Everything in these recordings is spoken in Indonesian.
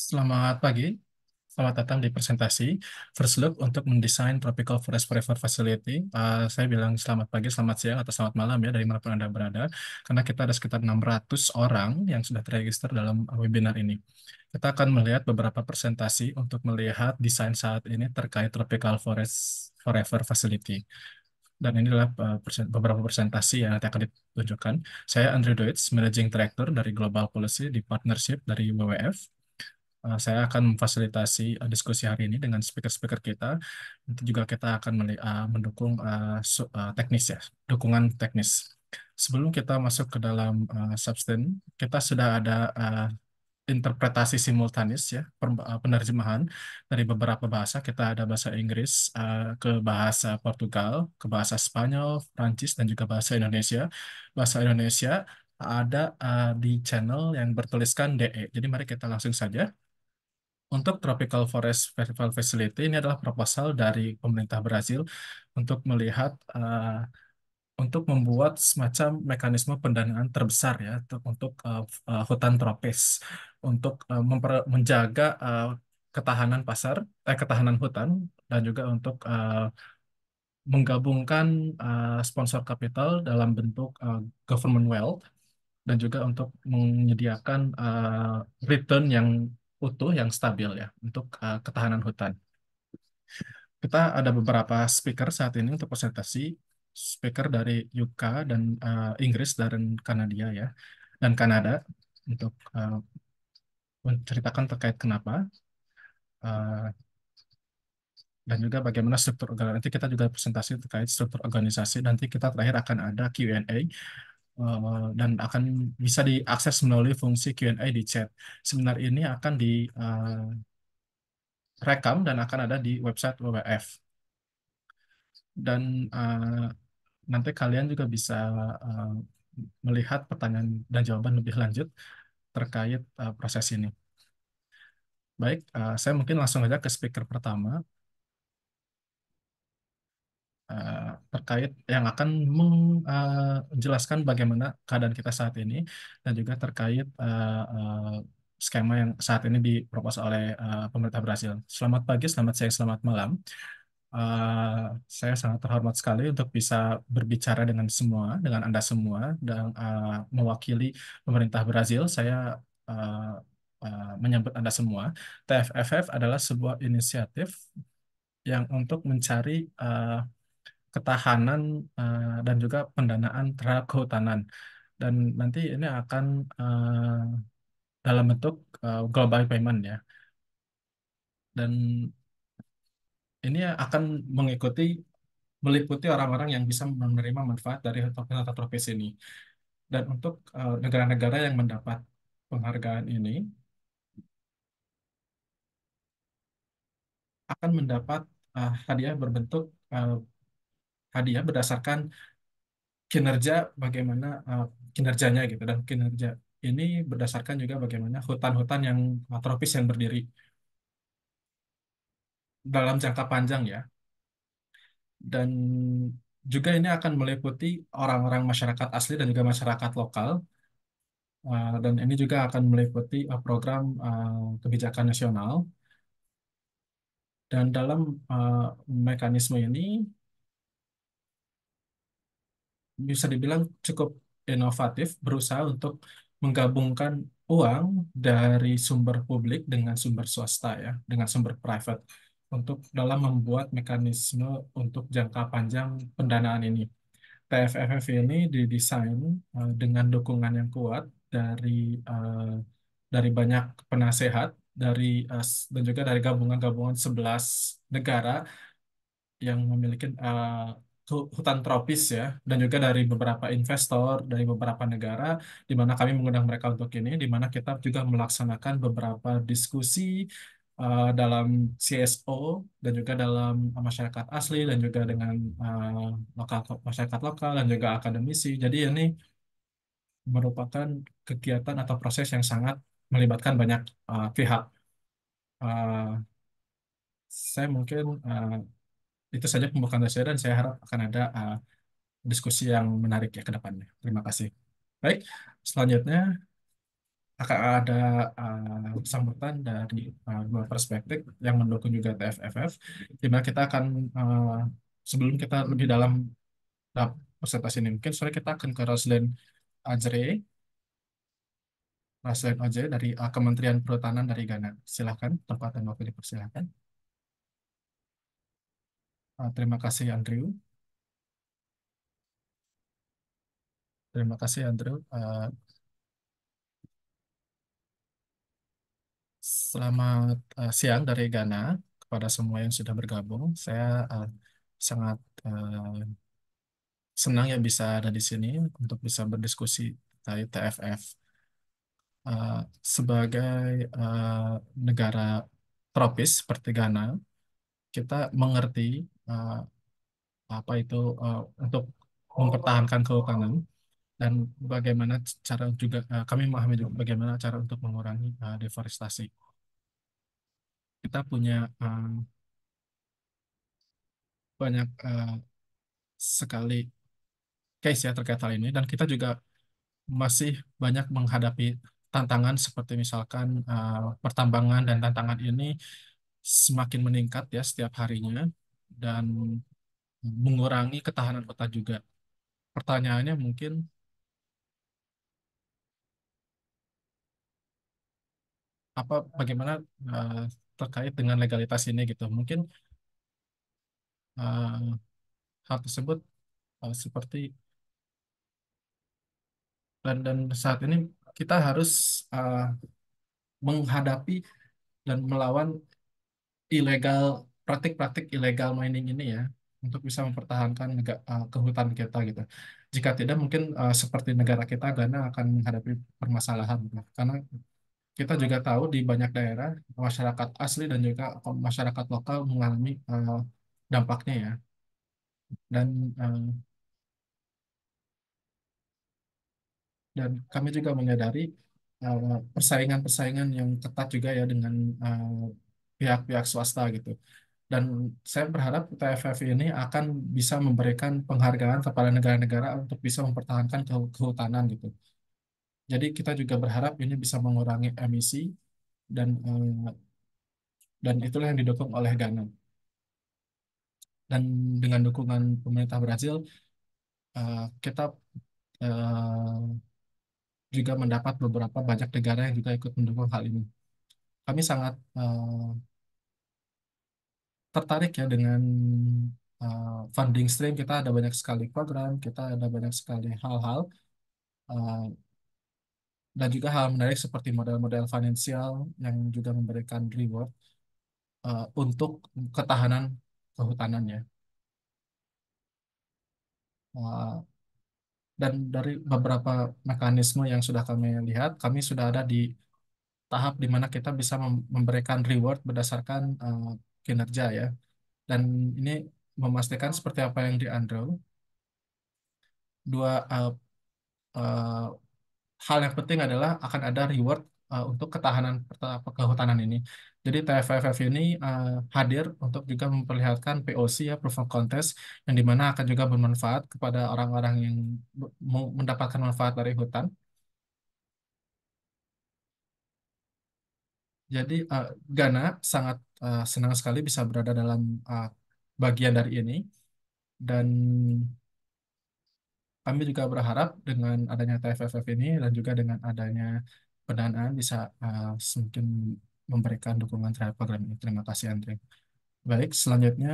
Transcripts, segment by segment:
Selamat pagi, selamat datang di presentasi First Look untuk mendesain Tropical Forest Forever Facility. Saya bilang selamat pagi, selamat siang, atau selamat malam ya dari manapun Anda berada, karena kita ada sekitar 600 orang yang sudah terregister dalam webinar ini. Kita akan melihat beberapa presentasi untuk melihat desain saat ini terkait Tropical Forest Forever Facility. Dan inilah beberapa presentasi yang nanti akan ditunjukkan. Saya Andrew Deutsch, Managing Director dari Global Policy di Partnership dari WWF. Saya akan memfasilitasi diskusi hari ini dengan speaker-speaker kita. Nanti juga kita akan mendukung teknis ya, dukungan teknis. Sebelum kita masuk ke dalam substan, kita sudah ada interpretasi simultanis ya, penerjemahan dari beberapa bahasa. Kita ada bahasa Inggris ke bahasa Portugal, ke bahasa Spanyol, Prancis, dan juga bahasa Indonesia. Bahasa Indonesia ada di channel yang bertuliskan DE. Jadi mari kita langsung saja. Untuk Tropical Forest Festival Facility ini adalah proposal dari pemerintah Brazil untuk melihat untuk membuat semacam mekanisme pendanaan terbesar ya untuk hutan tropis untuk menjaga ketahanan pasar, ketahanan hutan dan juga untuk menggabungkan sponsor kapital dalam bentuk government wealth dan juga untuk menyediakan return yang utuh, yang stabil ya untuk ketahanan hutan. Kita ada beberapa speaker saat ini untuk presentasi, speaker dari UK dan Inggris dan Kanada ya, dan Kanada untuk menceritakan terkait kenapa uh, dan juga bagaimana struktur organisasi. Nanti kita juga presentasi terkait struktur organisasi. Nanti kita terakhir akan ada Q&A dan akan bisa diakses melalui fungsi Q&A di chat. Seminar ini akan direkam dan akan ada di website WWF. Dan nanti kalian juga bisa uh, melihat pertanyaan dan jawaban lebih lanjut terkait proses ini. Baik, saya mungkin langsung aja ke speaker pertama terkait yang akan menjelaskan bagaimana keadaan kita saat ini dan juga terkait skema yang saat ini dipropos oleh pemerintah Brasil. Selamat pagi, selamat siang, selamat malam. Eh, saya sangat terhormat sekali untuk bisa berbicara dengan Anda semua, dan mewakili pemerintah Brazil. Saya eh, menyambut Anda semua. TFFF adalah sebuah inisiatif yang untuk mencari ketahanan dan juga pendanaan terhadap kehutanan. Dan nanti ini akan dalam bentuk global payment ya. Dan ini akan meliputi orang-orang yang bisa menerima manfaat dari tata tropis ini. Dan untuk negara-negara yang mendapat penghargaan ini akan mendapat hadiah berbentuk hadiah berdasarkan kinerja, bagaimana kinerjanya gitu, dan kinerja ini berdasarkan juga bagaimana hutan-hutan yang tropis yang berdiri dalam jangka panjang ya. Dan juga ini akan meliputi orang-orang masyarakat asli dan juga masyarakat lokal. Dan ini juga akan meliputi program kebijakan nasional. Dan dalam mekanisme ini bisa dibilang cukup inovatif, berusaha untuk menggabungkan uang dari sumber publik dengan sumber swasta ya, dengan sumber private untuk dalam membuat mekanisme untuk jangka panjang pendanaan ini. TFFF ini didesain dengan dukungan yang kuat dari banyak penasehat dan juga dari gabungan-gabungan 11 negara yang memiliki hutan tropis ya, dan juga dari beberapa investor dari beberapa negara di mana kami mengundang mereka untuk ini, di mana kita juga melaksanakan beberapa diskusi dalam CSO dan juga dalam masyarakat asli dan juga dengan lokal masyarakat lokal dan juga akademisi. Jadi ini merupakan kegiatan atau proses yang sangat melibatkan banyak pihak. Uh, saya mungkin itu saja pembukaan dari saya, dan saya harap akan ada diskusi yang menarik ya ke depannya. Terima kasih. Baik, selanjutnya akan ada sambutan dari dua perspektif yang mendukung juga TFFF, di mana kita akan sebelum kita lebih dalam dalam presentasi ini mungkin sore kita akan ke Roslen Oje dari Kementerian Perhutanan dari Ghana. Silakan tempat dan waktu dipersilakan. Terima kasih Andrew. Terima kasih Andrew. Selamat siang dari Ghana kepada semua yang sudah bergabung. Saya sangat senang ya bisa ada di sini untuk bisa berdiskusi tentang TFF. Eh, Sebagai negara tropis seperti Ghana, kita mengerti eh, apa itu untuk mempertahankan kehutanan dan bagaimana cara juga kami memahami juga bagaimana cara untuk mengurangi deforestasi. Kita punya banyak sekali case ya terkait hal ini dan kita juga masih banyak menghadapi tantangan seperti misalkan pertambangan dan tantangan ini semakin meningkat ya setiap harinya dan mengurangi ketahanan kota juga. Pertanyaannya mungkin bagaimana eh, terkait dengan legalitas ini gitu. Mungkin eh, hal tersebut seperti dan saat ini kita harus eh, menghadapi dan melawan ilegal praktik-praktik ilegal mining ini ya untuk bisa mempertahankan kehutan kita gitu. Jika tidak mungkin seperti negara kita Ghana akan menghadapi permasalahan gitu. Karena kita juga tahu di banyak daerah masyarakat asli dan juga masyarakat lokal mengalami dampaknya ya. Dan kami juga menyadari persaingan-persaingan yang ketat juga ya dengan pihak-pihak swasta gitu. Dan saya berharap TFF ini akan bisa memberikan penghargaan kepada negara-negara untuk bisa mempertahankan kehutanan gitu. Jadi kita juga berharap ini bisa mengurangi emisi dan itulah yang didukung oleh Ghana. Dan dengan dukungan pemerintah Brazil, kita juga mendapat beberapa banyak negara yang juga ikut mendukung hal ini. Kami sangat tertarik ya dengan funding stream. Kita ada banyak sekali program, kita ada banyak sekali hal-hal uh, dan juga hal menarik seperti model-model finansial yang juga memberikan reward untuk ketahanan kehutanannya. Uh, dan dari beberapa mekanisme yang sudah kami lihat, kami sudah ada di tahap di mana kita bisa memberikan reward berdasarkan kinerja ya. Dan ini memastikan seperti apa yang di Andrew, dua uh, hal yang penting adalah akan ada reward untuk ketahanan kehutanan ini. Jadi TFFF ini hadir untuk juga memperlihatkan POC ya Proof of Contest yang dimana akan juga bermanfaat kepada orang-orang yang mau mendapatkan manfaat dari hutan. Jadi Ghana sangat senang sekali bisa berada dalam bagian dari ini dan kami juga berharap dengan adanya TFFF ini dan juga dengan adanya pendanaan bisa semakin memberikan dukungan terhadap program ini. Terima kasih, Andre. Baik, selanjutnya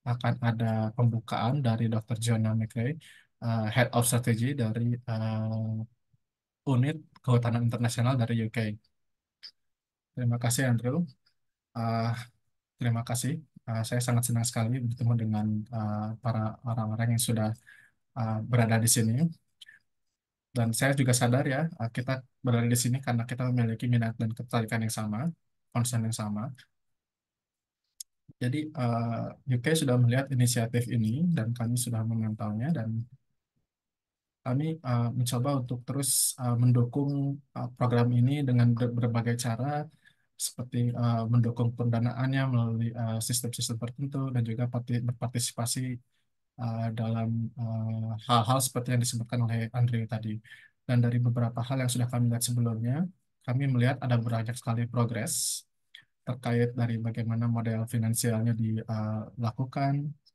akan ada pembukaan dari Dr. Jonah McRae, Head of Strategy dari Unit Kehutanan Internasional dari UK. Terima kasih, Andrew. Uh, Terima kasih. Saya sangat senang sekali bertemu dengan para orang-orang yang sudah berada di sini. Dan saya juga sadar ya, kita berada di sini karena kita memiliki minat dan ketertarikan yang sama, concern yang sama. Jadi UK sudah melihat inisiatif ini dan kami sudah memantaunya dan kami mencoba untuk terus mendukung program ini dengan berbagai cara seperti mendukung pendanaannya melalui sistem-sistem tertentu dan juga berpartisipasi dalam hal-hal seperti yang disebutkan oleh Andre tadi. Dan dari beberapa hal yang sudah kami lihat sebelumnya, kami melihat ada banyak sekali progres terkait dari bagaimana model finansialnya dilakukan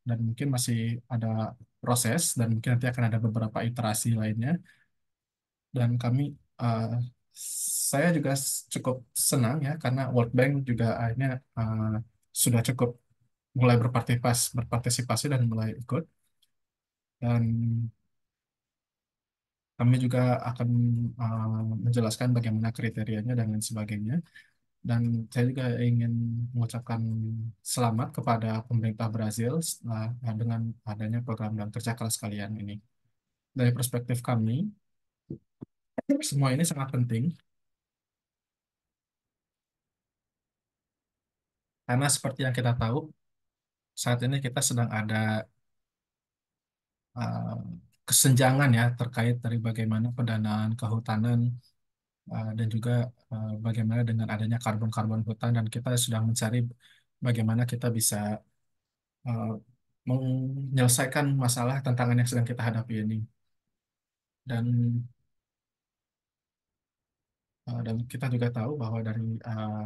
dan mungkin masih ada proses dan mungkin nanti akan ada beberapa iterasi lainnya dan kami uh, saya juga cukup senang ya karena World Bank juga akhirnya sudah cukup mulai berpartisipasi dan mulai ikut dan kami juga akan menjelaskan bagaimana kriterianya dan lain sebagainya. Dan saya juga ingin mengucapkan selamat kepada pemerintah Brazil dengan adanya program dan kerja keras kalian ini. Dari perspektif kami, semua ini sangat penting karena seperti yang kita tahu, saat ini kita sedang ada uh, kesenjangan ya terkait dari bagaimana pendanaan kehutanan dan juga bagaimana dengan adanya karbon-karbon hutan dan kita sedang mencari bagaimana kita bisa uh, menyelesaikan masalah tantangan yang sedang kita hadapi ini. Dan dan kita juga tahu bahwa dari uh,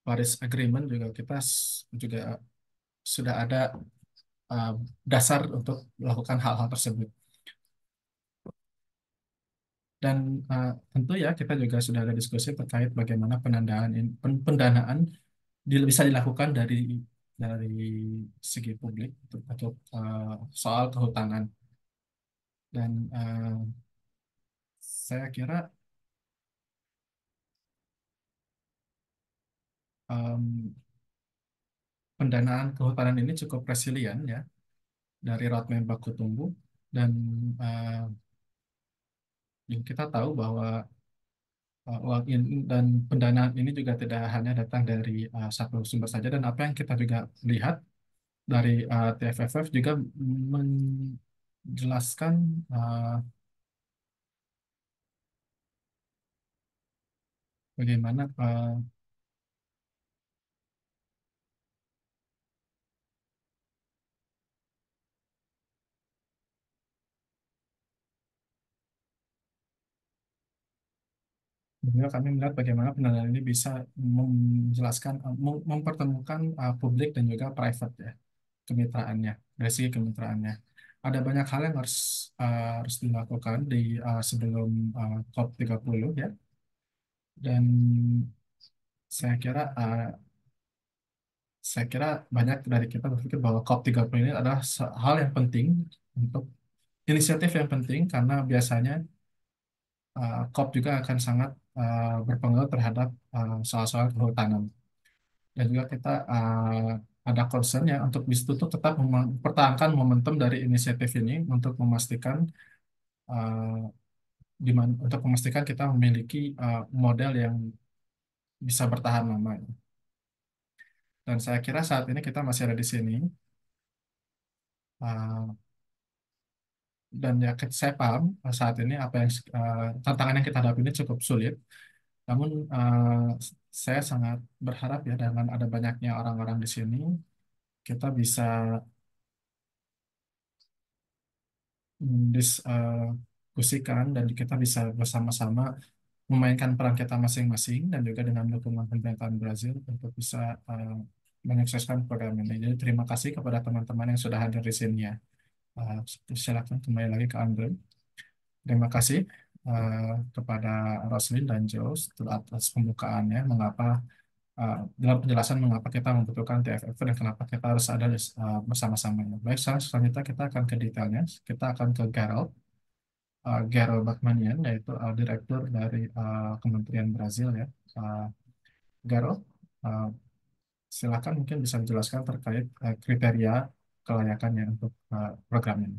Paris Agreement juga kita juga sudah ada uh, dasar untuk melakukan hal-hal tersebut. Dan tentu ya kita juga sudah ada diskusi terkait bagaimana pendanaan bisa dilakukan dari segi publik untuk soal kehutanan. Dan saya kira em, pendanaan kehutanan ini cukup resilient ya dari roadmap baku tumbuh dan eh, kita tahu bahwa uang ini dan pendanaan ini juga tidak hanya datang dari satu sumber saja dan apa yang kita juga lihat dari TFFF juga menjelaskan bagaimana juga kami melihat bagaimana pendanaan ini bisa menjelaskan mempertemukan publik dan juga private ya kemitraannya dari segi kemitraannya. Ada banyak hal yang harus dilakukan sebelum COP30 ya. Dan saya kira banyak dari kita berpikir bahwa COP30 ini adalah hal yang penting untuk inisiatif yang penting karena biasanya COP juga akan sangat berpengaruh terhadap soal-soal kehutanan. Dan juga kita ada concern ya untuk Institut tetap mempertahankan momentum dari inisiatif ini untuk memastikan uh, untuk memastikan kita memiliki model yang bisa bertahan lama. Dan saya kira saat ini kita masih ada di sini. Uh, dan ya saya paham saat ini tantangan yang kita hadapi ini cukup sulit. Namun saya sangat berharap ya dengan ada banyaknya orang-orang di sini kita bisa mendiskusikan dan kita bisa bersama-sama memainkan peran kita masing-masing dan juga dengan dukungan pemerintahan Brazil untuk bisa uh, menyukseskan program ini. Jadi terima kasih kepada teman-teman yang sudah hadir di sini ya. Uh, Silakan kembali lagi ke Andre. Terima kasih kepada Roslin dan Joe atas pembukaannya dalam penjelasan mengapa kita membutuhkan TFF dan kenapa kita harus ada bersama-sama. Baik, selanjutnya kita akan ke detailnya. Kita akan ke Gerald. Gerald Bachmanian, yaitu Direktur dari Kementerian Brazil ya. Uh, Gerald, uh, silakan mungkin bisa dijelaskan terkait kriteria kelayakannya untuk program ini.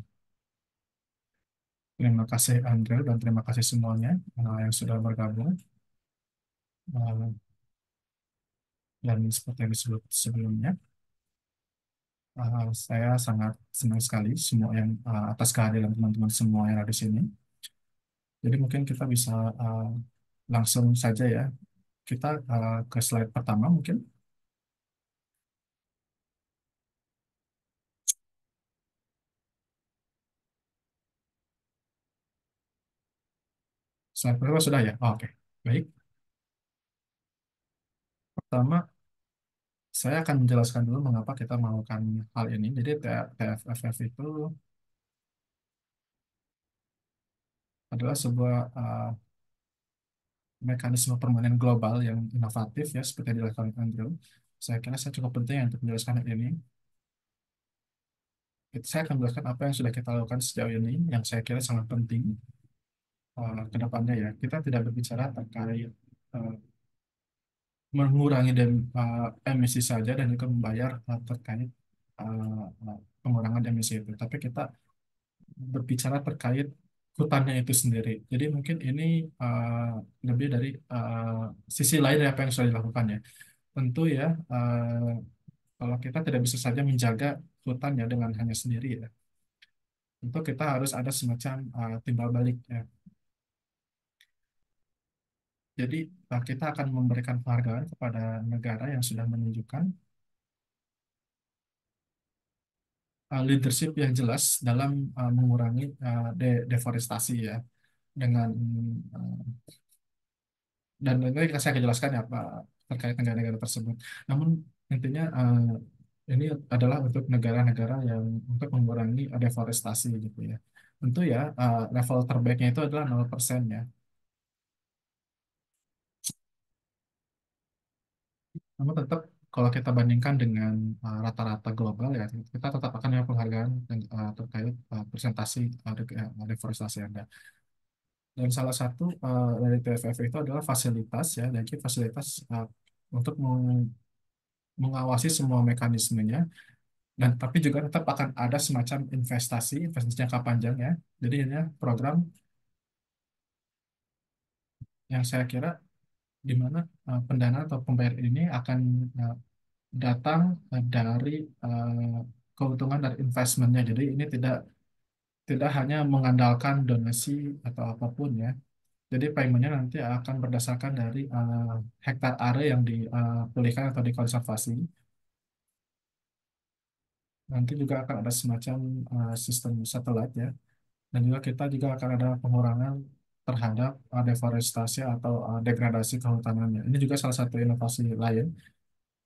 Terima kasih Andre dan terima kasih semuanya yang sudah bergabung. Uh, dan seperti yang disebut sebelumnya, saya sangat senang sekali semua yang atas kehadiran teman-teman semua yang ada di sini. Jadi mungkin kita bisa uh, langsung saja ya. Kita ke slide pertama mungkin. Slide pertama sudah ya? Oh, oke. Baik. Pertama, saya akan menjelaskan dulu mengapa kita melakukan hal ini. Jadi TFFF itu adalah sebuah mekanisme permanen global yang inovatif ya, seperti yang dilakukan Andrew. Saya cukup penting untuk menjelaskan hal ini. Saya akan menjelaskan apa yang sudah kita lakukan sejauh ini, yang saya kira sangat penting ke depannya ya. Kita tidak berbicara terkait eh, mengurangi emisi saja dan juga membayar terkait pengurangan emisi itu. Tapi kita berbicara terkait hutannya itu sendiri. Jadi mungkin ini lebih dari sisi lain dari apa yang sudah dilakukan ya. Tentu ya, kalau kita tidak bisa saja menjaga hutannya dengan hanya sendiri ya. Tentu kita harus ada semacam timbal balik ya. Jadi kita akan memberikan penghargaan kepada negara yang sudah menunjukkan leadership yang jelas dalam mengurangi deforestasi ya dengan uh, dan nanti saya akan jelaskan ya Pak terkait negara-negara tersebut. Namun intinya ini adalah untuk negara-negara yang untuk mengurangi deforestasi gitu ya. Tentu ya level terbaiknya itu adalah 0% ya. Namun tetap kalau kita bandingkan dengan rata-rata global ya kita tetap akan ada penghargaan terkait presentasi deforestasi yang ada. Dan salah satu dari TFF itu adalah fasilitas ya, jadi fasilitas untuk mengawasi semua mekanismenya dan tapi juga tetap akan ada semacam investasi jangka panjang ya. Jadi ini program yang saya kira di mana pendanaan atau pembayar ini akan uh, datang dari uh, keuntungan dari investmentnya. Jadi ini tidak tidak hanya mengandalkan donasi atau apapun ya. Jadi paymentnya nanti akan berdasarkan dari hektar area yang dipulihkan atau dikonservasi. Nanti juga akan ada semacam sistem satelit ya. Dan juga kita juga akan ada pengurangan terhadap deforestasi atau degradasi kehutanannya. Ini juga salah satu inovasi lain.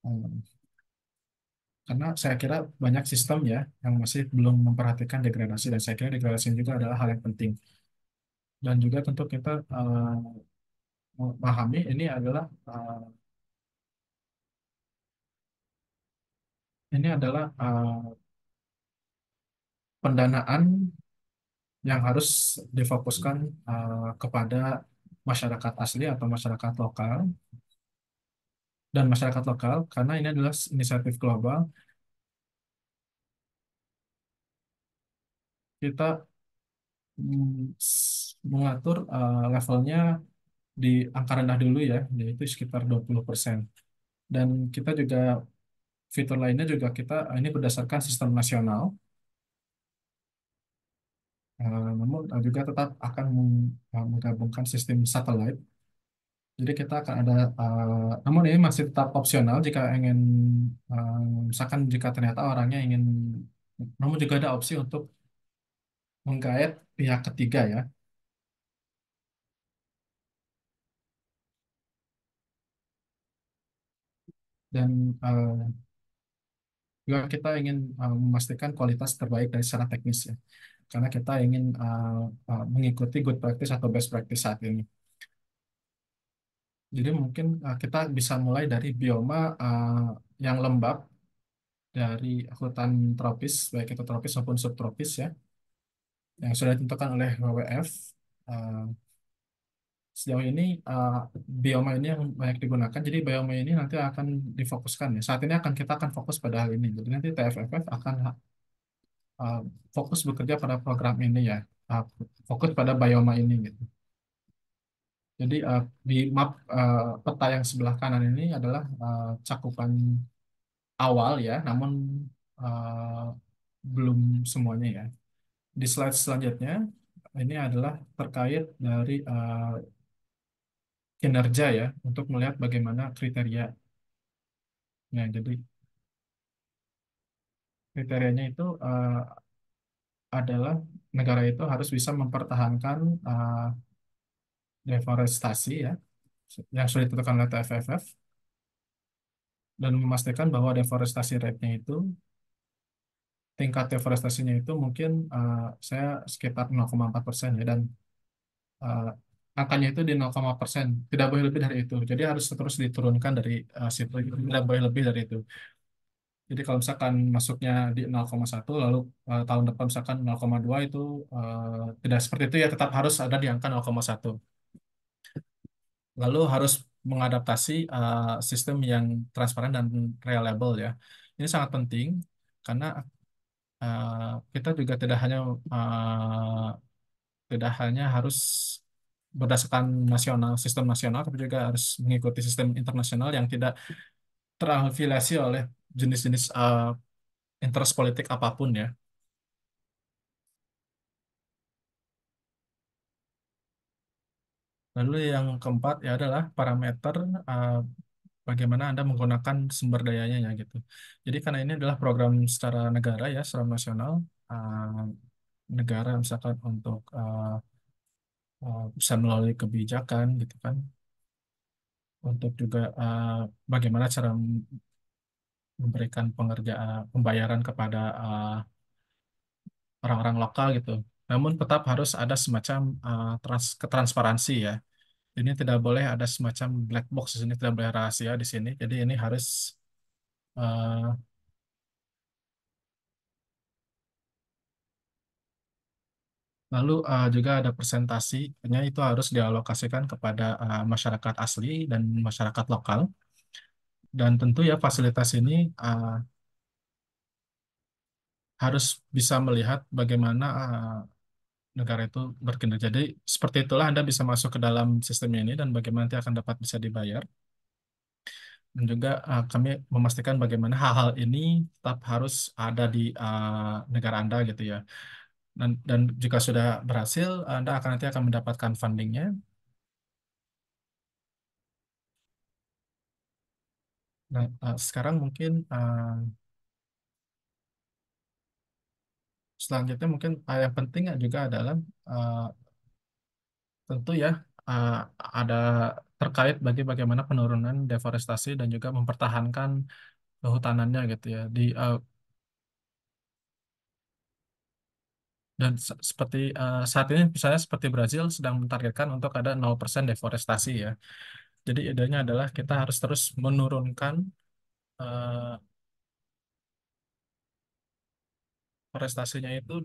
Eh, karena saya kira banyak sistem ya yang masih belum memperhatikan degradasi dan saya kira degradasi juga adalah hal yang penting. Dan juga tentu kita memahami ini adalah pendanaan yang harus difokuskan kepada masyarakat asli atau masyarakat lokal dan masyarakat lokal karena ini adalah inisiatif global. Kita mengatur levelnya di angka rendah dulu ya, yaitu sekitar 20%. Dan kita juga fitur lainnya juga kita ini berdasarkan sistem nasional, namun juga tetap akan menggabungkan sistem satelit. Jadi kita akan ada, namun ini masih tetap opsional jika ingin, eh, misalkan jika ternyata orangnya ingin, namun juga ada opsi untuk menggait pihak ketiga ya. Dan juga kita ingin memastikan kualitas terbaik dari secara teknis ya. Karena kita ingin mengikuti good practice atau best practice saat ini. Jadi mungkin kita bisa mulai dari bioma yang lembab dari hutan tropis, baik itu tropis maupun subtropis ya, yang sudah ditentukan oleh WWF. Eh, Sejauh ini bioma ini yang banyak digunakan, jadi bioma ini nanti akan difokuskan ya. Saat ini kita akan fokus pada hal ini. Jadi nanti TFFF akan uh, fokus bekerja pada program ini ya, uh, fokus pada bioma ini gitu. Jadi di map peta yang sebelah kanan ini adalah cakupan awal ya, namun uh, belum semuanya ya. Di slide selanjutnya ini adalah terkait dari kinerja ya, untuk melihat bagaimana kriteria. Nah, jadi kriterianya itu adalah negara itu harus bisa mempertahankan deforestasi ya, yang sudah ditentukan oleh TFFF. dan memastikan bahwa deforestasi rate-nya itu, tingkat deforestasinya itu mungkin saya sekitar 0,4% ya, dan eh, angkanya itu di 0,%, tidak boleh lebih dari itu. Jadi harus terus diturunkan dari situ, tidak boleh lebih dari itu. Jadi kalau misalkan masuknya di 0,1, lalu tahun depan misalkan 0,2, itu tidak seperti itu ya, tetap harus ada di angka 0,1. Lalu harus mengadaptasi sistem yang transparan dan reliable ya. Ini sangat penting karena kita juga tidak hanya harus berdasarkan sistem nasional, tapi juga harus mengikuti sistem internasional yang tidak terafiliasi oleh jenis-jenis interest politik apapun ya. Lalu yang keempat ya adalah parameter uh, bagaimana Anda menggunakan sumber dayanya ya gitu. Jadi karena ini adalah program secara negara ya, secara nasional, uh, negara misalkan untuk bisa melalui kebijakan gitu kan, untuk juga bagaimana cara memberikan pembayaran kepada orang-orang lokal gitu. Namun tetap harus ada semacam ketransparansi ya. Ini tidak boleh ada semacam black box di sini, tidak boleh rahasia di sini. Jadi ini harus eh, lalu juga ada presentasinya, itu harus dialokasikan kepada masyarakat asli dan masyarakat lokal. Dan tentu ya fasilitas ini harus bisa melihat bagaimana negara itu berkinerja. Jadi seperti itulah Anda bisa masuk ke dalam sistem ini dan bagaimana nanti akan dapat bisa dibayar. Dan juga kami memastikan bagaimana hal-hal ini tetap harus ada di negara Anda gitu ya. Dan jika sudah berhasil, Anda akan nanti akan mendapatkan fundingnya. Nah, sekarang mungkin selanjutnya mungkin yang penting juga adalah uh, tentu ya uh, ada terkait bagaimana penurunan deforestasi dan juga mempertahankan kehutanannya gitu ya. Dan seperti saat ini misalnya seperti Brazil sedang mentargetkan untuk ada 0% deforestasi ya. Jadi idenya adalah kita harus terus menurunkan eh,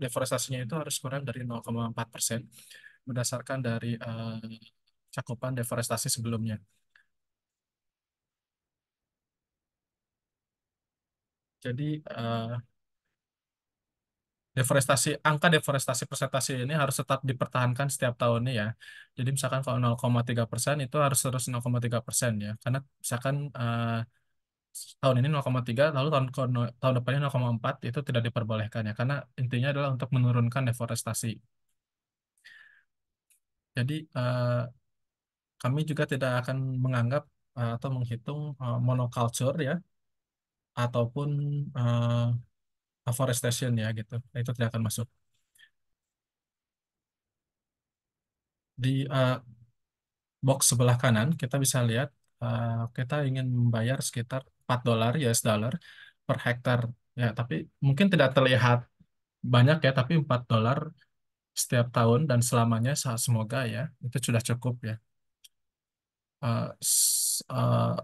deforestasinya itu harus kurang dari 0,4% berdasarkan dari cakupan deforestasi sebelumnya. Jadi angka deforestasi persentase ini harus tetap dipertahankan setiap tahunnya ya. Jadi misalkan kalau 0,3% itu harus terus 0,3% ya. Karena misalkan tahun ini 0,3, lalu tahun depannya 0,4, itu tidak diperbolehkan ya. Karena intinya adalah untuk menurunkan deforestasi. Jadi kami juga tidak akan menganggap atau menghitung monoculture ya, ataupun afforestation ya gitu. Itu tidak akan masuk. Di box sebelah kanan kita bisa lihat kita ingin membayar sekitar $4 US dollar per hektar ya, tapi mungkin tidak terlihat banyak ya, tapi $4 setiap tahun dan selamanya, semoga ya itu sudah cukup ya. Eh, s- eh,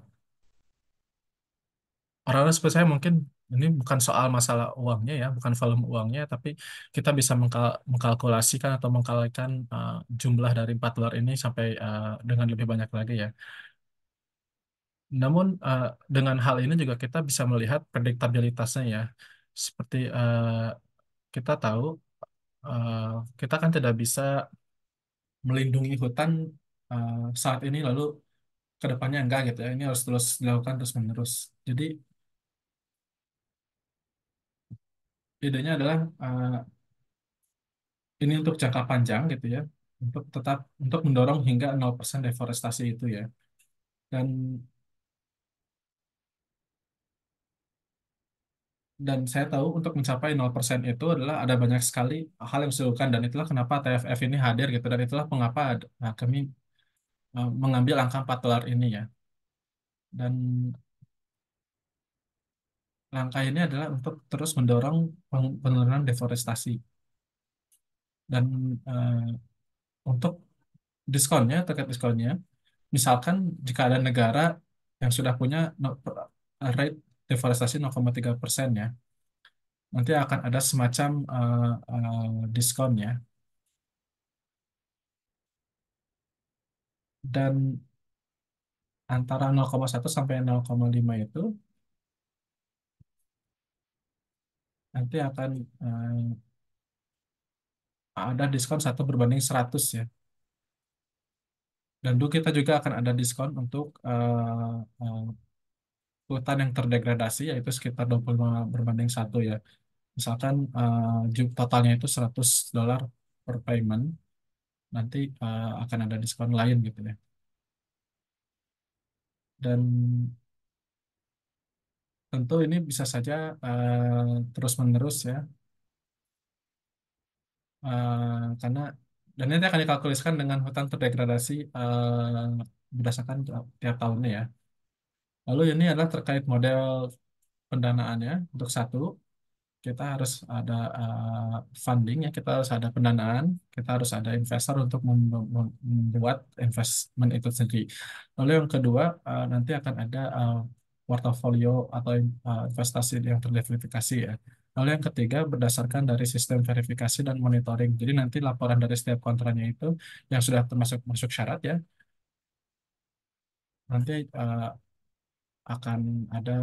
Orang-orang seperti saya mungkin ini bukan soal masalah uangnya ya, bukan volume uangnya, tapi kita bisa mengkalkulasikan atau mengkalikan jumlah dari $4 ini sampai dengan lebih banyak lagi ya. Namun dengan hal ini juga kita bisa melihat prediktabilitasnya ya. Seperti kita tahu eh, kita kan tidak bisa melindungi hutan saat ini lalu ke depannya enggak gitu ya. Ini harus terus dilakukan terus menerus. Jadi idenya adalah ini untuk jangka panjang gitu ya. Untuk mendorong hingga 0% deforestasi itu ya. Dan dan saya tahu untuk mencapai 0% itu adalah ada banyak sekali hal yang harus dilakukan, dan itulah kenapa TFF ini hadir gitu, dan itulah mengapa kami mengambil angka $4 ini ya. Dan langkah ini adalah untuk terus mendorong penurunan deforestasi dan untuk diskonnya terkait diskonnya, misalkan jika ada negara yang sudah punya rate deforestasi 0,3% ya, nanti akan ada semacam diskon ya. Dan antara 0,1 sampai 0,5 itu nanti akan ada diskon 1 berbanding 100 ya. Dan dulu kita juga akan ada diskon untuk hutan yang terdegradasi yaitu sekitar 25 berbanding 1 ya. Misalkan totalnya itu $100 per payment, nanti akan ada diskon lain gitu ya. Dan tentu ini bisa saja terus-menerus ya, karena dan ini akan dikalkulasikan dengan hutan terdegradasi berdasarkan tiap tahunnya ya. Lalu ini adalah terkait model pendanaannya. Untuk satu, kita harus ada funding ya, kita harus ada pendanaan, kita harus ada investor untuk membuat investment itu sendiri. Lalu yang kedua, nanti akan ada portofolio atau investasi yang terverifikasi ya. Lalu yang ketiga, berdasarkan dari sistem verifikasi dan monitoring. Jadi nanti laporan dari setiap kontraknya itu yang sudah termasuk masuk syarat ya, nanti akan ada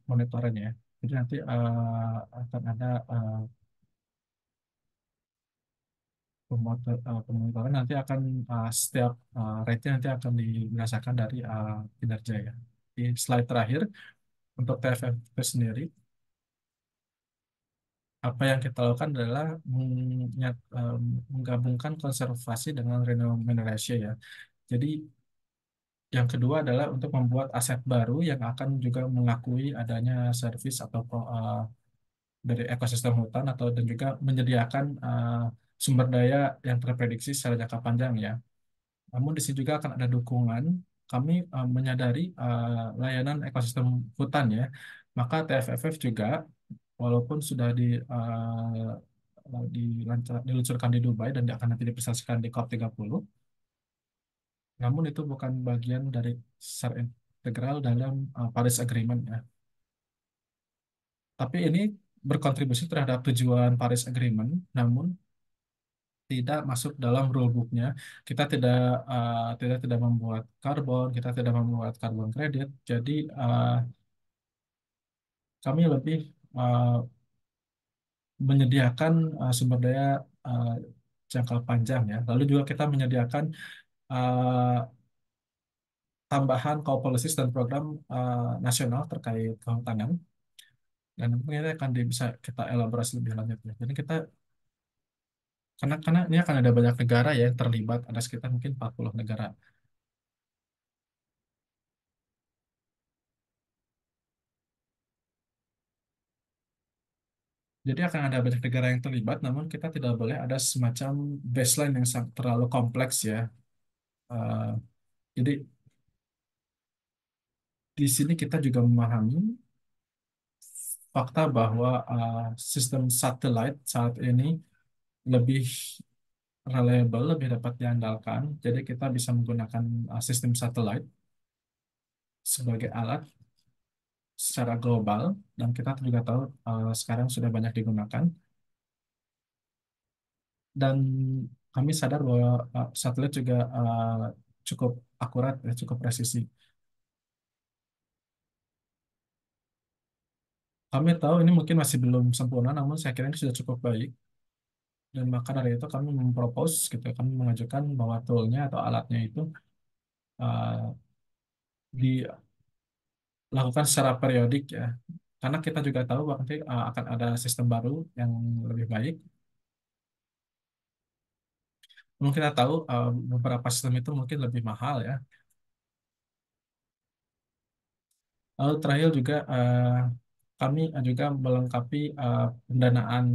monitoring ya. Jadi nanti akan ada pemonitoran nanti akan setiap rate nanti akan dirasakan dari kinerja ya. Di slide terakhir untuk TFF itu sendiri, apa yang kita lakukan adalah menggabungkan konservasi dengan remunerasi ya. Jadi yang kedua adalah untuk membuat aset baru yang akan juga mengakui adanya service atau dari ekosistem hutan atau dan juga menyediakan sumber daya yang terprediksi secara jangka panjang ya. Namun di sini juga akan ada dukungan. Kami menyadari layanan ekosistem hutan ya. Maka TFFF juga walaupun sudah diluncurkan di Dubai dan akan nanti dipresentasikan di COP30, namun itu bukan bagian dari secara integral dalam Paris Agreement ya. Tapi ini berkontribusi terhadap tujuan Paris Agreement, namun tidak masuk dalam rule book-nya. Kita tidak membuat karbon, kita tidak membuat karbon kredit. Jadi kami lebih uh, menyediakan sumber daya uh, jangka panjang ya. Lalu juga kita menyediakan uh, tambahan policies dan program nasional terkait kehutanan. Dan mungkin ini akan bisa kita elaborasi lebih lanjut ya. Jadi kita karena ini akan ada banyak negara ya yang terlibat, ada sekitar mungkin 40 negara. Jadi akan ada banyak negara yang terlibat, namun kita tidak boleh ada semacam baseline yang terlalu kompleks ya. Eh, jadi di sini kita juga memahami fakta bahwa sistem satelit saat ini lebih reliable, lebih dapat diandalkan. Jadi kita bisa menggunakan sistem satelit sebagai alat secara global, dan kita juga tahu sekarang sudah banyak digunakan. Dan kami sadar bahwa satelit juga cukup akurat, ya, cukup presisi. Kami tahu ini mungkin masih belum sempurna, namun saya kira ini sudah cukup baik. Dan maka dari itu kami mempropose, gitu, kami mengajukan bahwa toolnya atau alatnya itu uh, dilakukan secara periodik ya. Karena kita juga tahu bahwa nanti akan ada sistem baru yang lebih baik. Mungkin kita tahu beberapa sistem itu mungkin lebih mahal ya. Lalu terakhir juga kami juga melengkapi pendanaan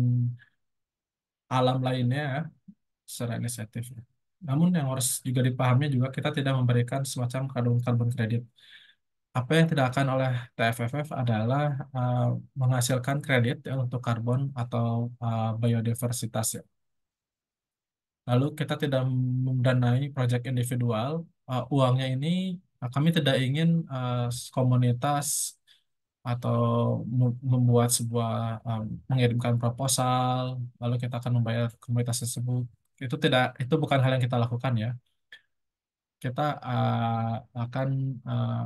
alam lainnya ya, secara inisiatif ya. Namun yang harus juga dipahami juga kita tidak memberikan semacam karbon karbon kredit. Apa yang tidak akan oleh TFFF adalah uh, menghasilkan kredit ya, untuk karbon atau biodiversitas ya. Lalu kita tidak mendanai proyek individual. Uangnya ini kami tidak ingin komunitas atau membuat sebuah mengirimkan proposal, lalu kita akan membayar komunitas tersebut. Itu bukan hal yang kita lakukan ya. Kita akan uh,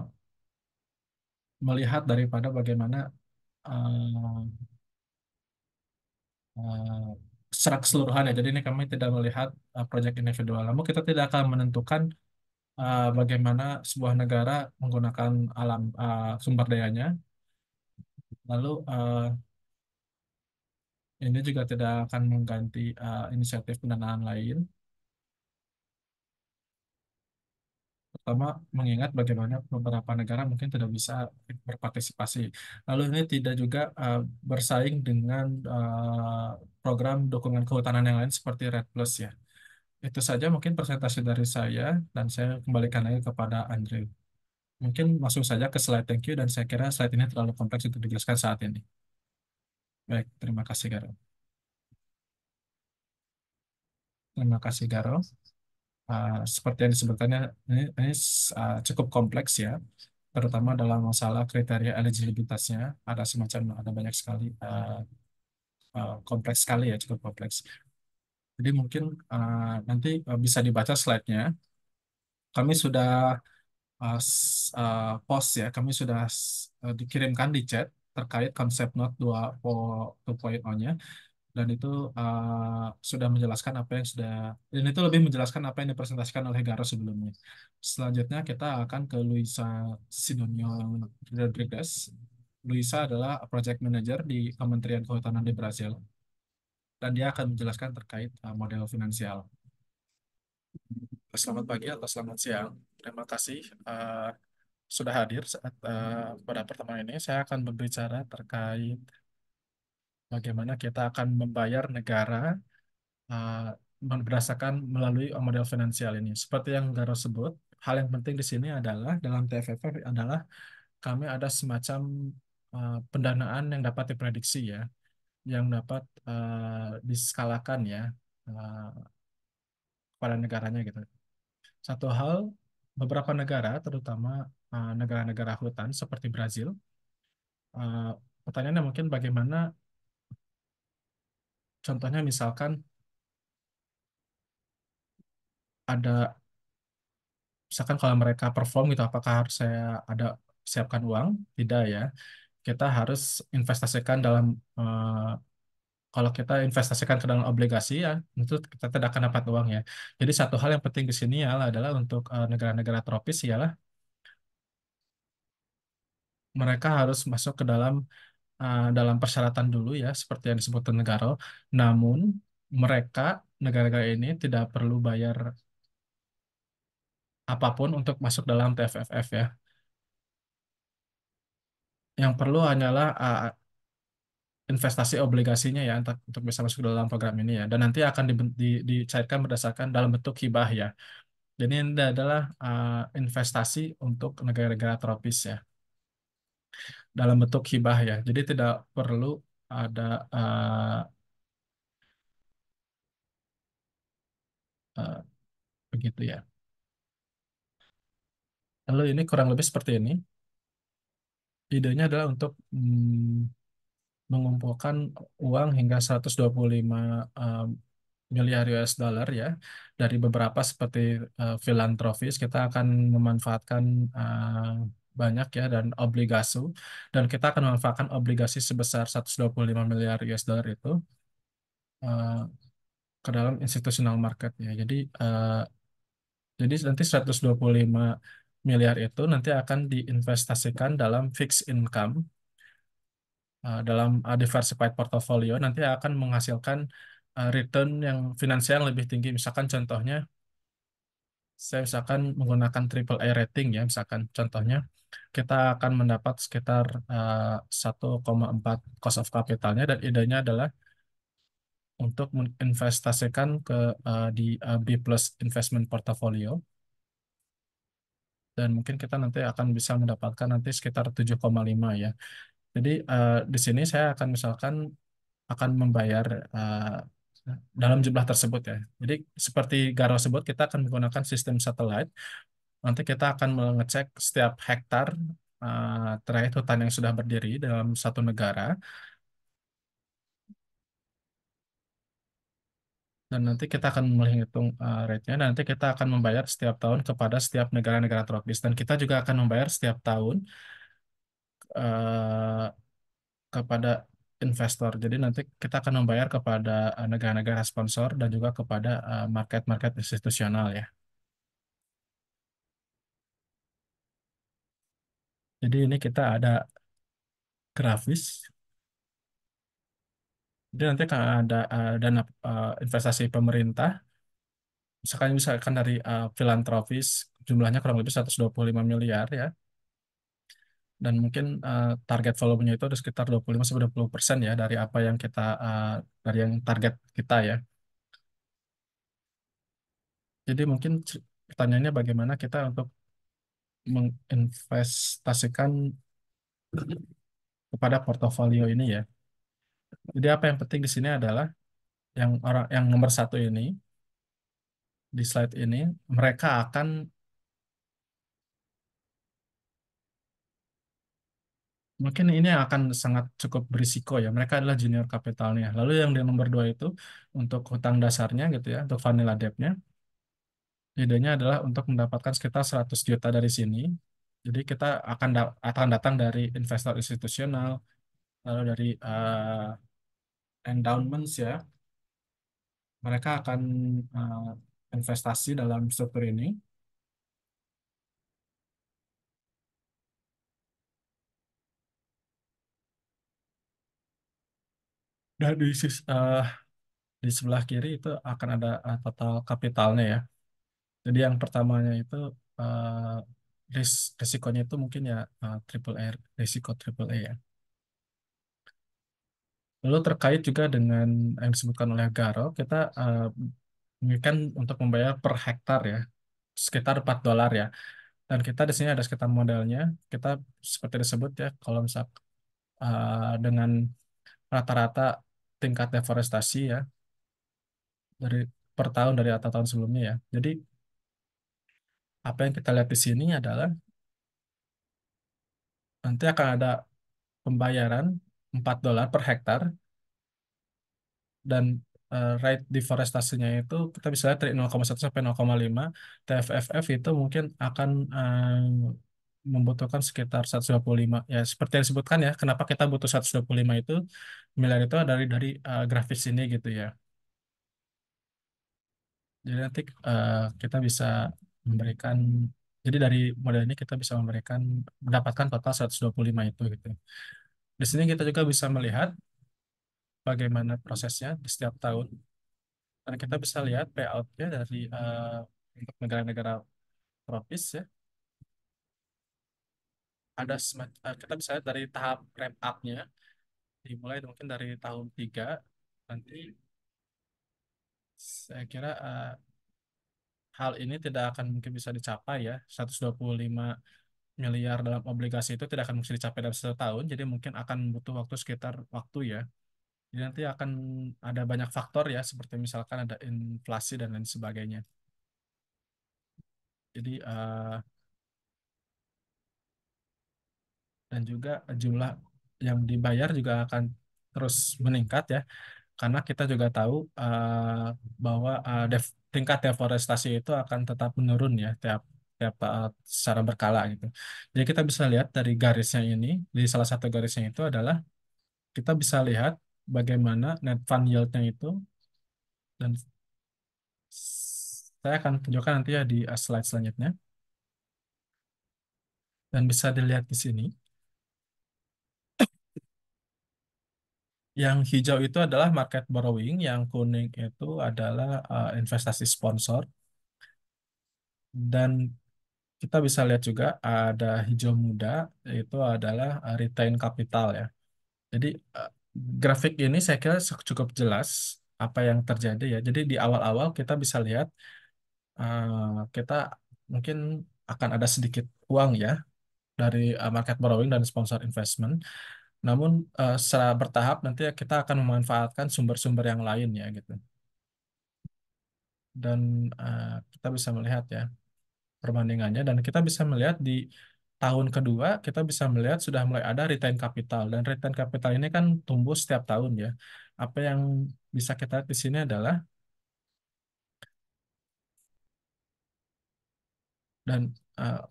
melihat daripada bagaimana uh, uh, secara keseluruhan ya. Jadi ini kami tidak melihat proyek individual. Namun kita tidak akan menentukan bagaimana sebuah negara menggunakan alam sumber dayanya. Lalu ini juga tidak akan mengganti inisiatif pendanaan lain. Pertama, mengingat bagaimana beberapa negara mungkin tidak bisa berpartisipasi. Lalu ini tidak juga bersaing dengan program dukungan kehutanan yang lain seperti Red Plus ya. Itu saja mungkin presentasi dari saya dan saya kembalikan lagi kepada Andre. Mungkin langsung saja ke slide thank you dan saya kira slide ini terlalu kompleks untuk dijelaskan saat ini. Baik, terima kasih Garo. Terima kasih Garo. Seperti yang disebutkannya ini cukup kompleks ya, terutama dalam masalah kriteria eligibilitasnya. Ada banyak sekali kompleks sekali ya, cukup kompleks. Jadi mungkin nanti bisa dibaca slide-nya. Kami sudah post ya, kami sudah dikirimkan di chat terkait konsep Note 2.0-nya dan itu sudah menjelaskan apa yang sudah dan itu lebih menjelaskan apa yang dipresentasikan oleh Garo sebelumnya. Selanjutnya kita akan ke Luisa Sidonio Rodriguez. Luisa adalah project manager di Kementerian Kehutanan di Brazil dan dia akan menjelaskan terkait model finansial. Selamat pagi atau selamat siang. Terima kasih sudah hadir pada pertemuan ini. Saya akan berbicara terkait bagaimana kita akan membayar negara berdasarkan melalui model finansial ini. Seperti yang Garo sebut, hal yang penting di sini adalah dalam TFFF adalah kami ada semacam pendanaan yang dapat diprediksi ya, yang dapat diskalakan ya uh, pada negaranya gitu. Satu hal, beberapa negara, terutama negara-negara hutan seperti Brazil, uh, pertanyaannya mungkin bagaimana, contohnya misalkan ada misalkan kalau mereka perform gitu, apakah harus saya ada siapkan uang? Tidak ya. Kita harus investasikan dalam kalau kita investasikan ke dalam obligasi ya, itu kita tidak akan dapat uang ya. Jadi satu hal yang penting di sini ya adalah untuk negara-negara tropis ialah mereka harus masuk ke dalam persyaratan dulu ya, seperti yang disebutkan negara. Namun mereka negara-negara ini tidak perlu bayar apapun untuk masuk dalam TFFF ya. Yang perlu hanyalah investasi obligasinya ya untuk bisa masuk dalam program ini ya, dan nanti akan dicairkan berdasarkan dalam bentuk hibah ya. Jadi ini adalah investasi untuk negara-negara tropis ya dalam bentuk hibah ya. Jadi tidak perlu ada uh, begitu ya. Lalu ini kurang lebih seperti ini. Idenya adalah untuk mengumpulkan uang hingga 125 um, miliar US dollar ya dari beberapa seperti filantropis. Kita akan memanfaatkan banyak ya dan obligasi, dan kita akan memanfaatkan obligasi sebesar 125 miliar US dollar itu uh, ke dalam institutional market ya. Jadi nanti 125 miliar itu nanti akan diinvestasikan dalam fixed income, dalam diversified portfolio, nanti akan menghasilkan return yang finansial yang lebih tinggi. Misalkan contohnya, saya misalkan menggunakan triple A rating ya, misalkan contohnya, kita akan mendapat sekitar 1,4 cost of capitalnya, dan idenya adalah untuk menginvestasikan di B plus investment portfolio, dan mungkin kita nanti akan bisa mendapatkan nanti sekitar 7,5 ya. Jadi di sini saya akan misalkan akan membayar dalam jumlah tersebut ya. Jadi seperti Garo sebut, kita akan menggunakan sistem satelit. Nanti kita akan mengecek setiap hektar terkait hutan yang sudah berdiri dalam satu negara, dan nanti kita akan menghitung rate-nya, dan nanti kita akan membayar setiap tahun kepada setiap negara-negara tropis, dan kita juga akan membayar setiap tahun eh, kepada investor. Jadi nanti kita akan membayar kepada negara-negara sponsor dan juga kepada market-market institusional ya. Jadi ini kita ada grafis. Jadi nanti akan ada dana investasi pemerintah, misalkan dari filantropis, jumlahnya kurang lebih 125 miliar ya. Dan mungkin target volumenya itu ada sekitar 25-20% ya dari apa yang kita dari yang target kita ya. Jadi mungkin pertanyaannya bagaimana kita untuk menginvestasikan kepada portofolio ini ya. Jadi apa yang penting di sini adalah yang nomor satu ini di slide ini, mereka akan mungkin ini akan sangat cukup berisiko ya. Mereka adalah junior kapitalnya. Lalu yang di nomor dua itu untuk hutang dasarnya gitu ya, untuk vanilla debt-nya, idenya adalah untuk mendapatkan sekitar 100 juta dari sini. Jadi kita akan datang dari investor institusional, lalu dari endowments ya. Mereka akan uh, investasi dalam struktur ini. Dan di sebelah kiri itu akan ada total kapitalnya ya. Jadi yang pertamanya itu risikonya itu mungkin ya triple A, risiko triple A ya. Lalu terkait juga dengan yang disebutkan oleh Garo, kita ini kan untuk membayar per hektar ya, sekitar $4 ya. Dan kita di sini ada sekitar modalnya. Kita seperti disebut ya, kalau misal dengan rata-rata tingkat deforestasi ya dari per tahun dari atau tahun sebelumnya ya. Jadi apa yang kita lihat di sini adalah nanti akan ada pembayaran $4 per hektar, dan rate deforestasinya itu kita bisa lihat dari 0,1 sampai 0,5. TFFF itu mungkin akan membutuhkan sekitar 125 ya, seperti yang disebutkan ya, kenapa kita butuh 125 itu miliar itu dari grafis ini gitu ya. Jadi nanti kita bisa memberikan, jadi dari model ini kita bisa mendapatkan total 125 itu gitu. Di sini kita juga bisa melihat bagaimana prosesnya di setiap tahun. Dan kita bisa lihat payout-nya dari untuk negara-negara tropis ya. Kita bisa lihat dari tahap ramp up-nya, dimulai mungkin dari tahun 3, nanti saya kira hal ini tidak akan mungkin bisa dicapai ya. 125 miliar dalam obligasi itu tidak akan bisa dicapai dalam 1 tahun, jadi mungkin akan butuh waktu sekitar waktu ya. Jadi nanti akan ada banyak faktor ya, seperti misalkan ada inflasi dan lain sebagainya. Jadi dan juga jumlah yang dibayar juga akan terus meningkat ya, karena kita juga tahu bahwa tingkat deforestasi itu akan tetap menurun ya tiap tiap secara berkala gitu. Jadi kita bisa lihat dari garisnya ini, di salah satu garisnya itu adalah kita bisa lihat bagaimana net fund yield-nya itu, dan saya akan tunjukkan nanti ya di slide selanjutnya, dan bisa dilihat di sini. Yang hijau itu adalah market borrowing, yang kuning itu adalah investasi sponsor, dan kita bisa lihat juga ada hijau muda, itu adalah retain capital ya. Jadi grafik ini saya kira cukup jelas apa yang terjadi ya. Jadi di awal-awal kita bisa lihat kita mungkin akan ada sedikit uang ya dari market borrowing dan sponsor investment. Namun secara bertahap nanti kita akan memanfaatkan sumber-sumber yang lain ya gitu. Dan kita bisa melihat ya perbandingannya dan kita bisa melihat di tahun kedua kita bisa melihat sudah mulai ada return capital dan return capital ini kan tumbuh setiap tahun ya. Apa yang bisa kita lihat di sini adalah dan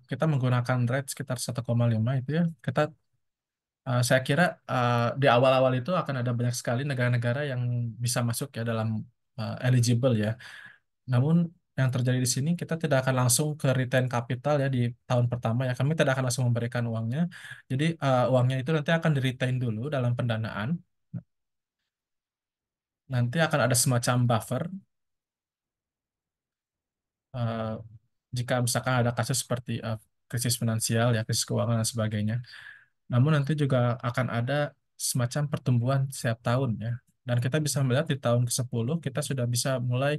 kita menggunakan rate sekitar 1,5 itu ya. Saya kira di awal-awal itu akan ada banyak sekali negara-negara yang bisa masuk ya dalam eligible ya. Namun yang terjadi di sini kita tidak akan langsung ke return capital ya di tahun pertama ya. Kami tidak akan langsung memberikan uangnya. Jadi uangnya itu nanti akan di retain dulu dalam pendanaan. Nanti akan ada semacam buffer eh, jika misalkan ada kasus seperti krisis finansial ya, krisis keuangan dan sebagainya. Namun nanti juga akan ada semacam pertumbuhan setiap tahun ya. Dan kita bisa melihat di tahun ke-10 kita sudah bisa mulai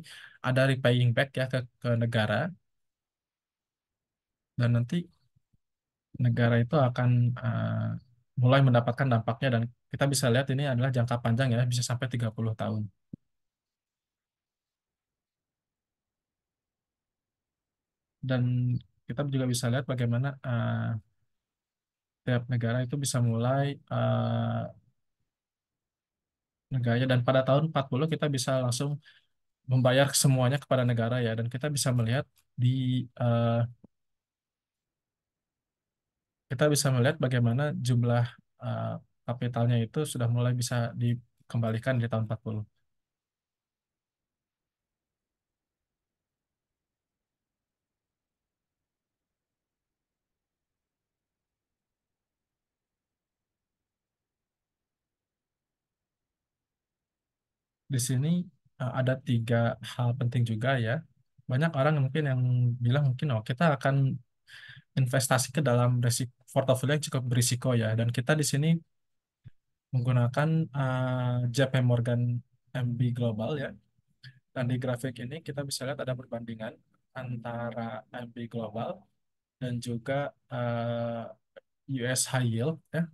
ada repaying back ya ke negara dan nanti negara itu akan mulai mendapatkan dampaknya dan kita bisa lihat ini adalah jangka panjang ya, bisa sampai 30 tahun. Dan kita juga bisa lihat bagaimana tiap negara itu bisa mulai negaranya dan pada tahun 40 kita bisa langsung membayar semuanya kepada negara ya dan kita bisa melihat di eh, kita bisa melihat bagaimana jumlah eh, kapitalnya itu sudah mulai bisa dikembalikan di tahun 40. Di sini ada tiga hal penting juga ya. Banyak orang mungkin yang bilang mungkin oh kita akan investasi ke dalam resiko portofolio yang cukup berisiko ya. Dan kita di sini menggunakan JP Morgan MB Global ya. Dan di grafik ini kita bisa lihat ada perbandingan antara MB Global dan juga US High Yield ya,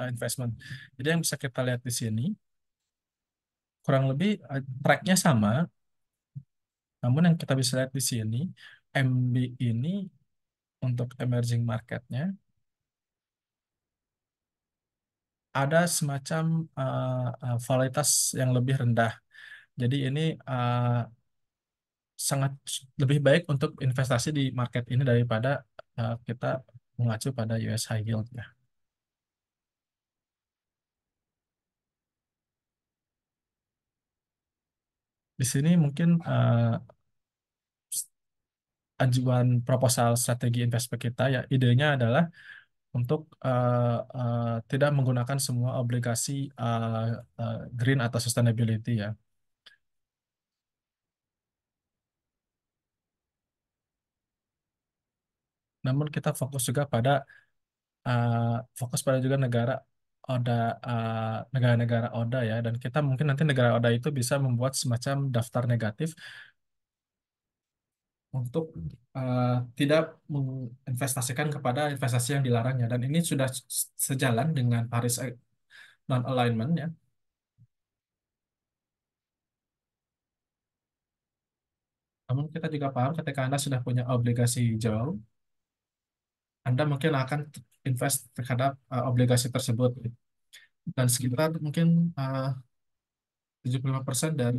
investment. Jadi yang bisa kita lihat di sini kurang lebih tracknya sama, namun yang kita bisa lihat di sini MB ini untuk emerging marketnya ada semacam volatilitas yang lebih rendah. Jadi ini sangat lebih baik untuk investasi di market ini daripada kita mengacu pada US high yield ya. Di sini mungkin ajuan proposal strategi investment kita ya idenya adalah untuk tidak menggunakan semua obligasi green atau sustainability ya. Namun kita fokus juga pada uh, fokus pada juga negara ODA negara-negara ODA ya dan kita mungkin nanti negara ODA itu bisa membuat semacam daftar negatif untuk tidak menginvestasikan kepada investasi yang dilarangnya dan ini sudah sejalan dengan Paris non-alignment ya. Namun kita juga paham ketika Anda sudah punya obligasi hijau, Anda mungkin akan invest terhadap obligasi tersebut dan sekitar mungkin 75% dari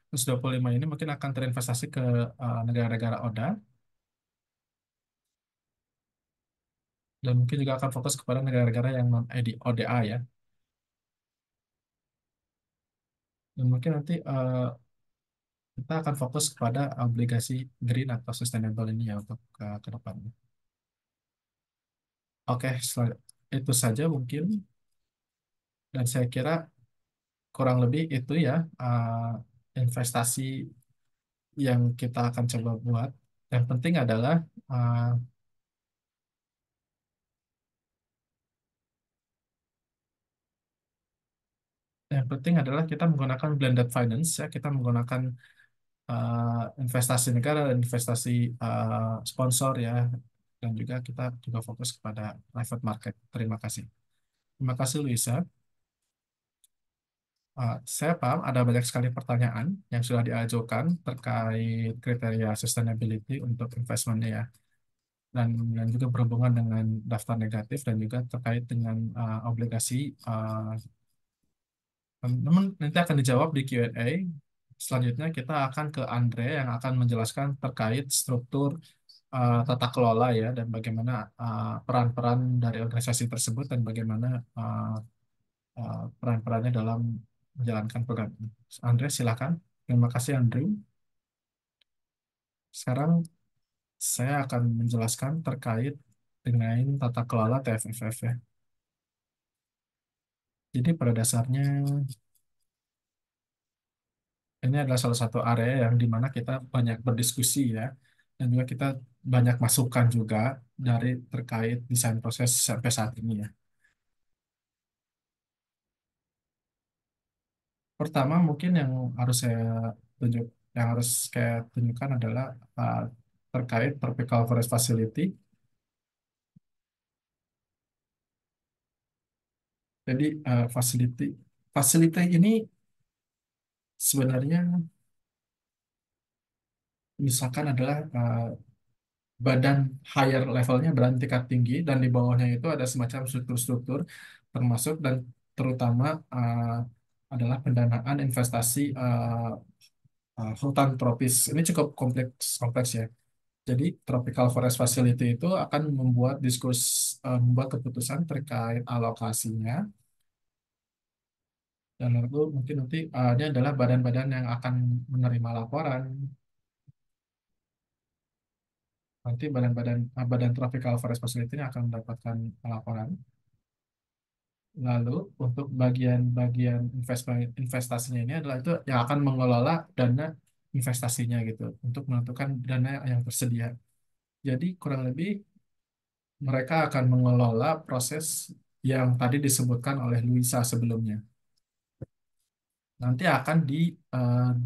125 ini mungkin akan terinvestasi ke negara-negara ODA dan mungkin juga akan fokus kepada negara-negara yang non ODA ya. Dan mungkin nanti kita akan fokus kepada obligasi green atau sustainable ini ya untuk ke depannya. Oke, itu saja mungkin dan saya kira kurang lebih itu ya investasi yang kita akan coba buat. Yang penting adalah uh, Yang penting adalah kita menggunakan blended finance ya, kita menggunakan investasi negara dan investasi sponsor ya, dan juga kita juga fokus kepada private market. Terima kasih. Terima kasih Luisa. Saya paham ada banyak sekali pertanyaan yang sudah diajukan terkait kriteria sustainability untuk investmentnya ya, dan juga berhubungan dengan daftar negatif dan juga terkait dengan obligasi. Namun nanti akan dijawab di Q&A. Selanjutnya kita akan ke Andre yang akan menjelaskan terkait struktur tata kelola ya, dan bagaimana peran-peran dari organisasi tersebut dan bagaimana peran-perannya dalam menjalankan program ini. Andre, silakan. Terima kasih, Andrew. Sekarang saya akan menjelaskan terkait dengan tata kelola TFFF ya. Jadi pada dasarnya ini adalah salah satu area yang di mana kita banyak berdiskusi ya, dan juga kita banyak masukan juga dari terkait desain proses sampai saat ini ya. Pertama mungkin yang harus saya tunjuk, yang harus saya tunjukkan adalah uh, terkait tropical forest facility. Jadi facility ini sebenarnya misalkan adalah badan higher levelnya, badan tingkat tinggi, dan di bawahnya itu ada semacam struktur-struktur termasuk dan terutama adalah pendanaan investasi hutan tropis. Ini cukup kompleks kompleks ya. Jadi tropical forest facility itu akan membuat keputusan terkait alokasinya, dan lalu mungkin nanti ini adalah badan-badan yang akan menerima laporan. Nanti badan tropical forest facility ini akan mendapatkan laporan. Lalu untuk bagian-bagian investasinya ini adalah itu yang akan mengelola dana investasinya gitu untuk menentukan dana yang tersedia. Jadi kurang lebih mereka akan mengelola proses yang tadi disebutkan oleh Luisa sebelumnya. Nanti akan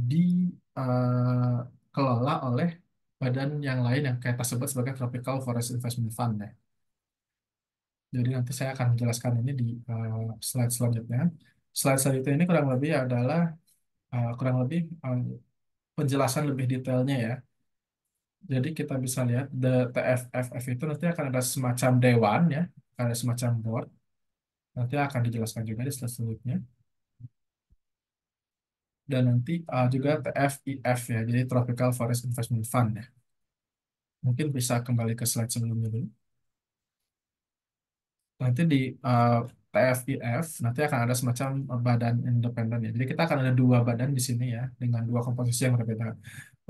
dikelola oleh badan yang lain yang kita sebut sebagai Tropical Forest Investment Fund ya. Jadi nanti saya akan menjelaskan ini di slide selanjutnya. Slide selanjutnya ini kurang lebih penjelasan lebih detailnya ya. Jadi kita bisa lihat TFFF itu nanti akan ada semacam dewan ya, ada semacam board. Nanti akan dijelaskan juga di slide selanjutnya. Dan nanti juga TFIF ya, jadi Tropical Forest Investment Fund ya. Mungkin bisa kembali ke slide sebelumnya dulu. Nanti di uh, TFIF nanti akan ada semacam badan independen ya. Jadi kita akan ada dua badan di sini ya dengan dua komposisi yang berbeda.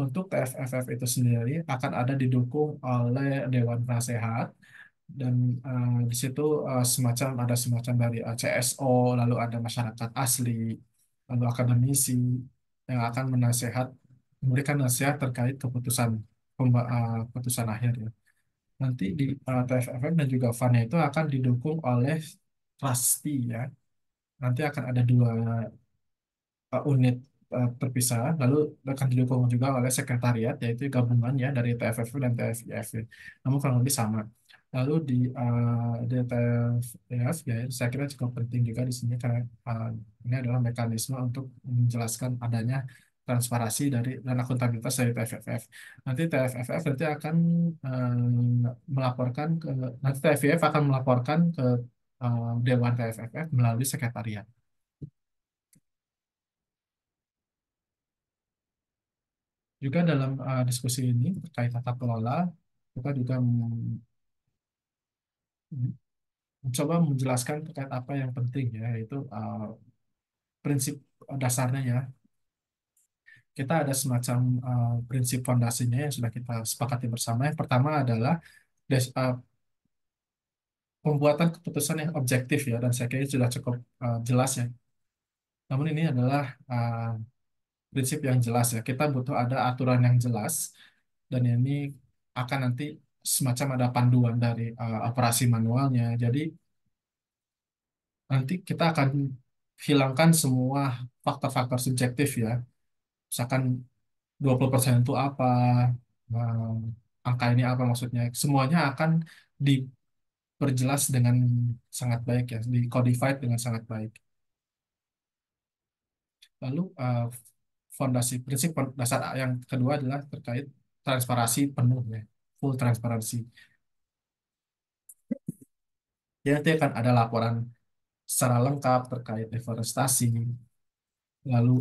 Untuk TFFF itu sendiri akan ada didukung oleh Dewan Penasehat dan di situ ada semacam dari CSO, lalu ada masyarakat asli, lalu akademisi yang akan memberikan nasihat terkait keputusan akhir ya. Nanti di TFFM dan juga FAN itu akan didukung oleh trustee ya. Nanti akan ada dua unit terpisah, lalu akan didukung juga oleh sekretariat, yaitu gabungan ya dari TFF dan TFIF. Namun kurang lebih sama. Lalu di TFIF ya, saya kira cukup penting juga di sini karena ini adalah mekanisme untuk menjelaskan adanya transparansi dan akuntabilitas dari TFF. Nanti TFF nanti akan melaporkan ke nanti TFIF akan melaporkan ke Dewan TFF melalui sekretariat. Juga dalam diskusi ini terkait tata kelola, kita juga mencoba menjelaskan terkait apa yang penting ya, yaitu prinsip dasarnya ya. Kita ada semacam prinsip fondasinya yang sudah kita sepakati bersama. Yang pertama adalah pembuatan keputusan yang objektif ya, dan saya kira sudah cukup jelas ya. Namun ini adalah prinsip yang jelas ya. Kita butuh ada aturan yang jelas, dan ini akan nanti semacam ada panduan dari operasi manualnya. Jadi nanti kita akan hilangkan semua faktor-faktor subjektif ya. Misalkan 20% itu apa, eh, angka ini apa maksudnya. Semuanya akan diperjelas dengan sangat baik ya, di codified dengan sangat baik. Lalu fondasi prinsip dasar yang kedua adalah terkait transparansi penuh ya, full transparansi. Ya, nanti akan ada laporan secara lengkap terkait deforestasi, lalu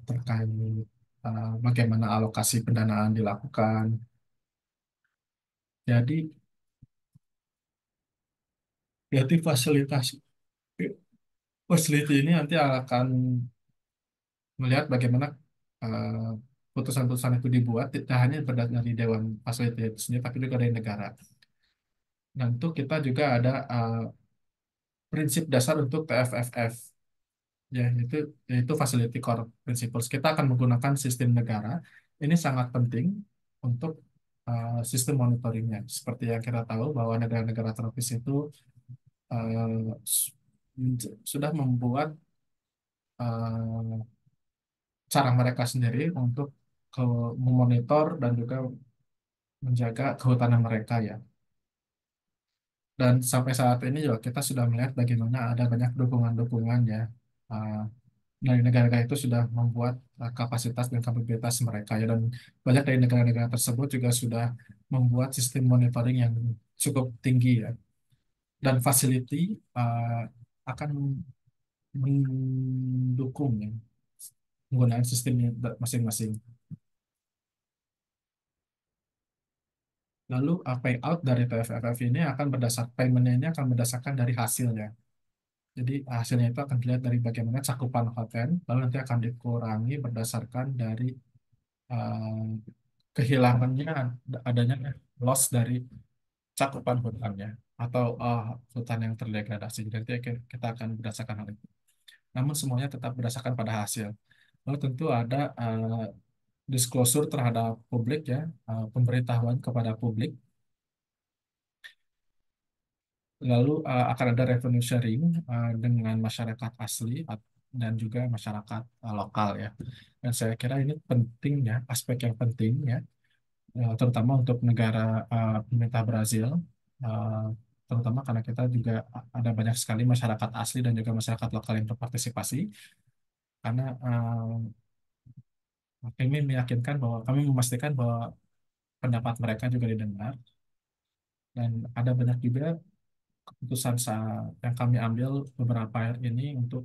terkait bagaimana alokasi pendanaan dilakukan. Jadi fasilitas facility ini nanti akan melihat bagaimana eh, putusan-putusan itu dibuat tidak hanya berdasarkan dari Dewan Fasiliti itu sendiri, tapi juga dari negara. Dan itu kita juga ada prinsip dasar untuk TFFF, ya yaitu Facility Core Principles. Kita akan menggunakan sistem negara. Ini sangat penting untuk sistem monitoringnya. Seperti yang kita tahu bahwa negara-negara tropis itu eh, s- sudah membuat eh, cara mereka sendiri untuk ke memonitor dan juga menjaga kehutanan mereka ya. Dan sampai saat ini juga kita sudah melihat bagaimana ada banyak dukungan-dukungan ya, uh, dari negara-negara itu sudah membuat kapasitas dan kapabilitas mereka ya, dan banyak dari negara-negara tersebut juga sudah membuat sistem monitoring yang cukup tinggi ya, dan facility akan mendukung ya penggunaan sistemnya masing-masing. Lalu payout dari TFFF ini akan paymentnya ini akan berdasarkan dari hasilnya. Jadi hasilnya itu akan dilihat dari bagaimana cakupan hotel, lalu nanti akan dikurangi berdasarkan dari eh, kehilangannya, adanya loss dari cakupan hutannya atau hutan yang terdegradasi. Jadi nanti kita akan berdasarkan hal itu. Namun semuanya tetap berdasarkan pada hasil. Lalu tentu ada disclosure terhadap publik ya, pemberitahuan kepada publik. Lalu akan ada revenue sharing dengan masyarakat asli dan juga masyarakat lokal ya. Dan saya kira ini penting ya, aspek yang penting ya, terutama untuk negara pemerintah Brazil, eh, terutama karena kita juga ada banyak sekali masyarakat asli dan juga masyarakat lokal yang berpartisipasi. Karena kami meyakinkan bahwa kami memastikan bahwa pendapat mereka juga didengar, dan ada banyak juga keputusan yang kami ambil beberapa hari ini untuk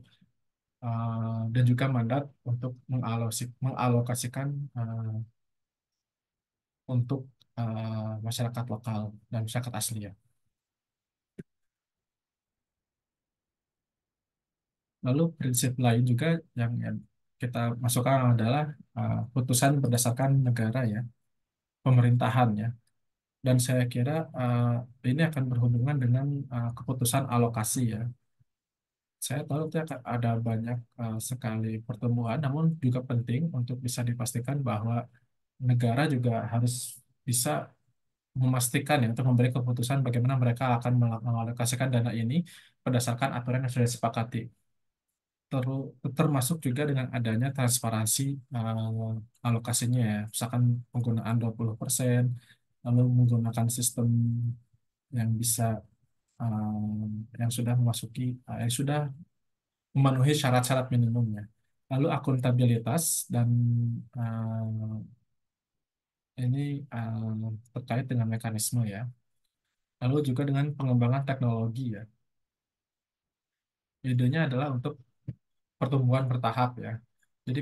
dan juga mandat untuk mengalokasikan untuk masyarakat lokal dan masyarakat asli ya. Lalu prinsip lain juga yang kita masukkan adalah putusan berdasarkan negara ya, pemerintahan ya. Dan saya kira ini akan berhubungan dengan keputusan alokasi ya. Saya tahu itu akan ada banyak sekali pertemuan, namun juga penting untuk bisa dipastikan bahwa negara juga harus bisa memastikan ya untuk memberi keputusan bagaimana mereka akan mengalokasikan dana ini berdasarkan aturan yang sudah disepakati. Termasuk juga dengan adanya transparansi alokasinya ya. Misalkan penggunaan 20%, lalu menggunakan sistem yang bisa yang sudah memasuki yang sudah memenuhi syarat-syarat minimumnya. Lalu akuntabilitas dan ini terkait dengan mekanisme ya. Lalu juga dengan pengembangan teknologi ya. Idenya adalah untuk pertumbuhan bertahap ya. Jadi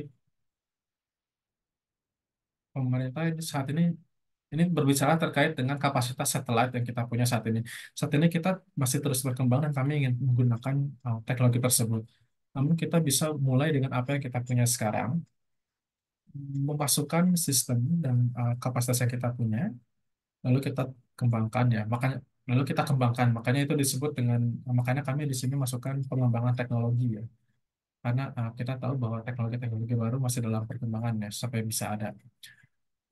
pemerintah ini saat ini berbicara terkait dengan kapasitas satelit yang kita punya saat ini. Saat ini kita masih terus berkembang dan kami ingin menggunakan teknologi tersebut. Namun kita bisa mulai dengan apa yang kita punya sekarang, memasukkan sistem dan kapasitas yang kita punya, lalu kita kembangkan ya. Makanya itu disebut dengan makanya kami di sini masukkan pengembangan teknologi ya. Karena kita tahu bahwa teknologi-teknologi baru masih dalam perkembangan ya sampai bisa ada.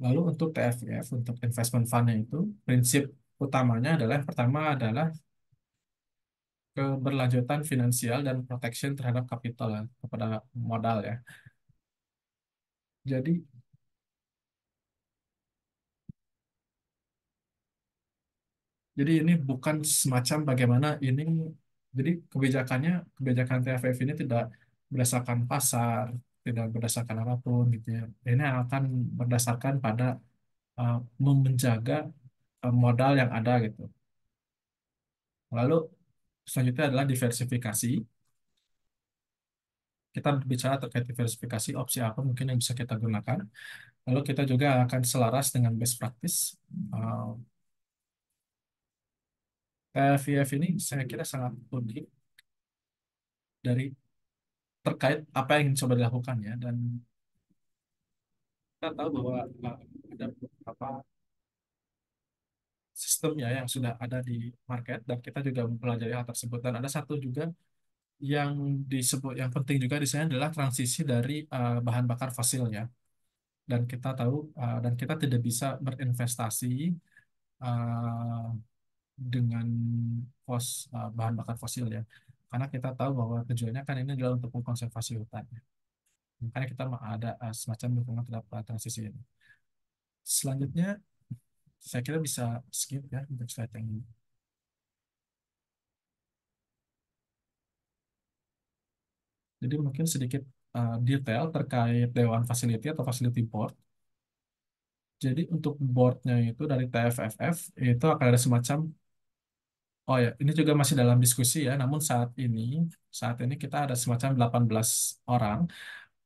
Lalu untuk TFF, untuk investment fund itu, prinsip utamanya adalah yang pertama adalah keberlanjutan finansial dan protection terhadap kapital ya, kepada modal ya. Jadi Jadi ini bukan semacam bagaimana ini. Jadi kebijakan TFF ini tidak berdasarkan pasar, tidak berdasarkan apapun gitu ya. Ini akan berdasarkan pada uh, menjaga modal yang ada gitu. Lalu selanjutnya adalah diversifikasi. Kita berbicara terkait diversifikasi opsi apa mungkin yang bisa kita gunakan. Lalu kita juga akan selaras dengan best practice. Uh, TFIF ini saya kira sangat unik dari terkait apa yang coba dilakukan ya, dan kita tahu bahwa ada beberapa sistem ya yang sudah ada di market, dan kita juga mempelajari hal tersebut. Dan ada satu juga yang disebut yang penting juga di sini adalah transisi dari bahan bakar fosil ya. Dan kita tahu dan kita tidak bisa berinvestasi uh, dengan bahan bakar fosil ya, karena kita tahu bahwa tujuannya kan ini adalah untuk mengkonservasi hutan. Makanya kita ada semacam dukungan terhadap transisi ini. Selanjutnya saya kira bisa skip ya untuk slide yang ini. Jadi mungkin sedikit detail terkait Dewan Facility atau Facility Board. Jadi untuk boardnya itu dari TFFF itu akan ada semacam, oh ya, ini juga masih dalam diskusi ya. Namun saat ini kita ada semacam 18 orang,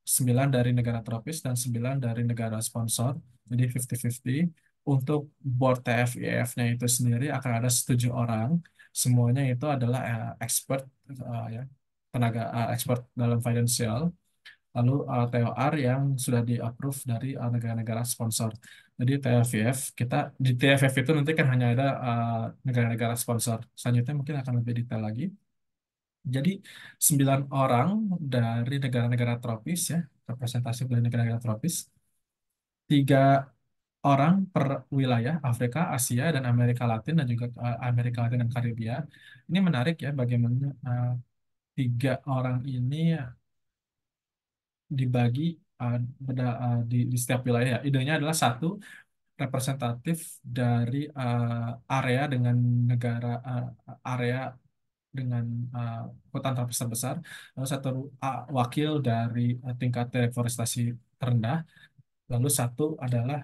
9 dari negara tropis dan 9 dari negara sponsor. Jadi 50-50. Untuk board TFIF-nya itu sendiri akan ada 7 orang. Semuanya itu adalah expert ya, tenaga expert dalam financial. Lalu TOR yang sudah di-approve dari negara-negara sponsor. Jadi TFF, di TFF itu nanti kan hanya ada negara-negara sponsor. Selanjutnya mungkin akan lebih detail lagi. Jadi 9 orang dari negara-negara tropis ya, representasi dari negara-negara tropis. 3 orang per wilayah, Afrika, Asia, dan Amerika Latin, dan juga Amerika Latin dan Karibia. Ini menarik ya bagaimana 3 orang ini dibagi di setiap wilayah. Ya. Idenya adalah satu representatif dari area dengan negara area dengan uh, hutan tropis terbesar, lalu satu wakil dari tingkat deforestasi terendah, lalu satu adalah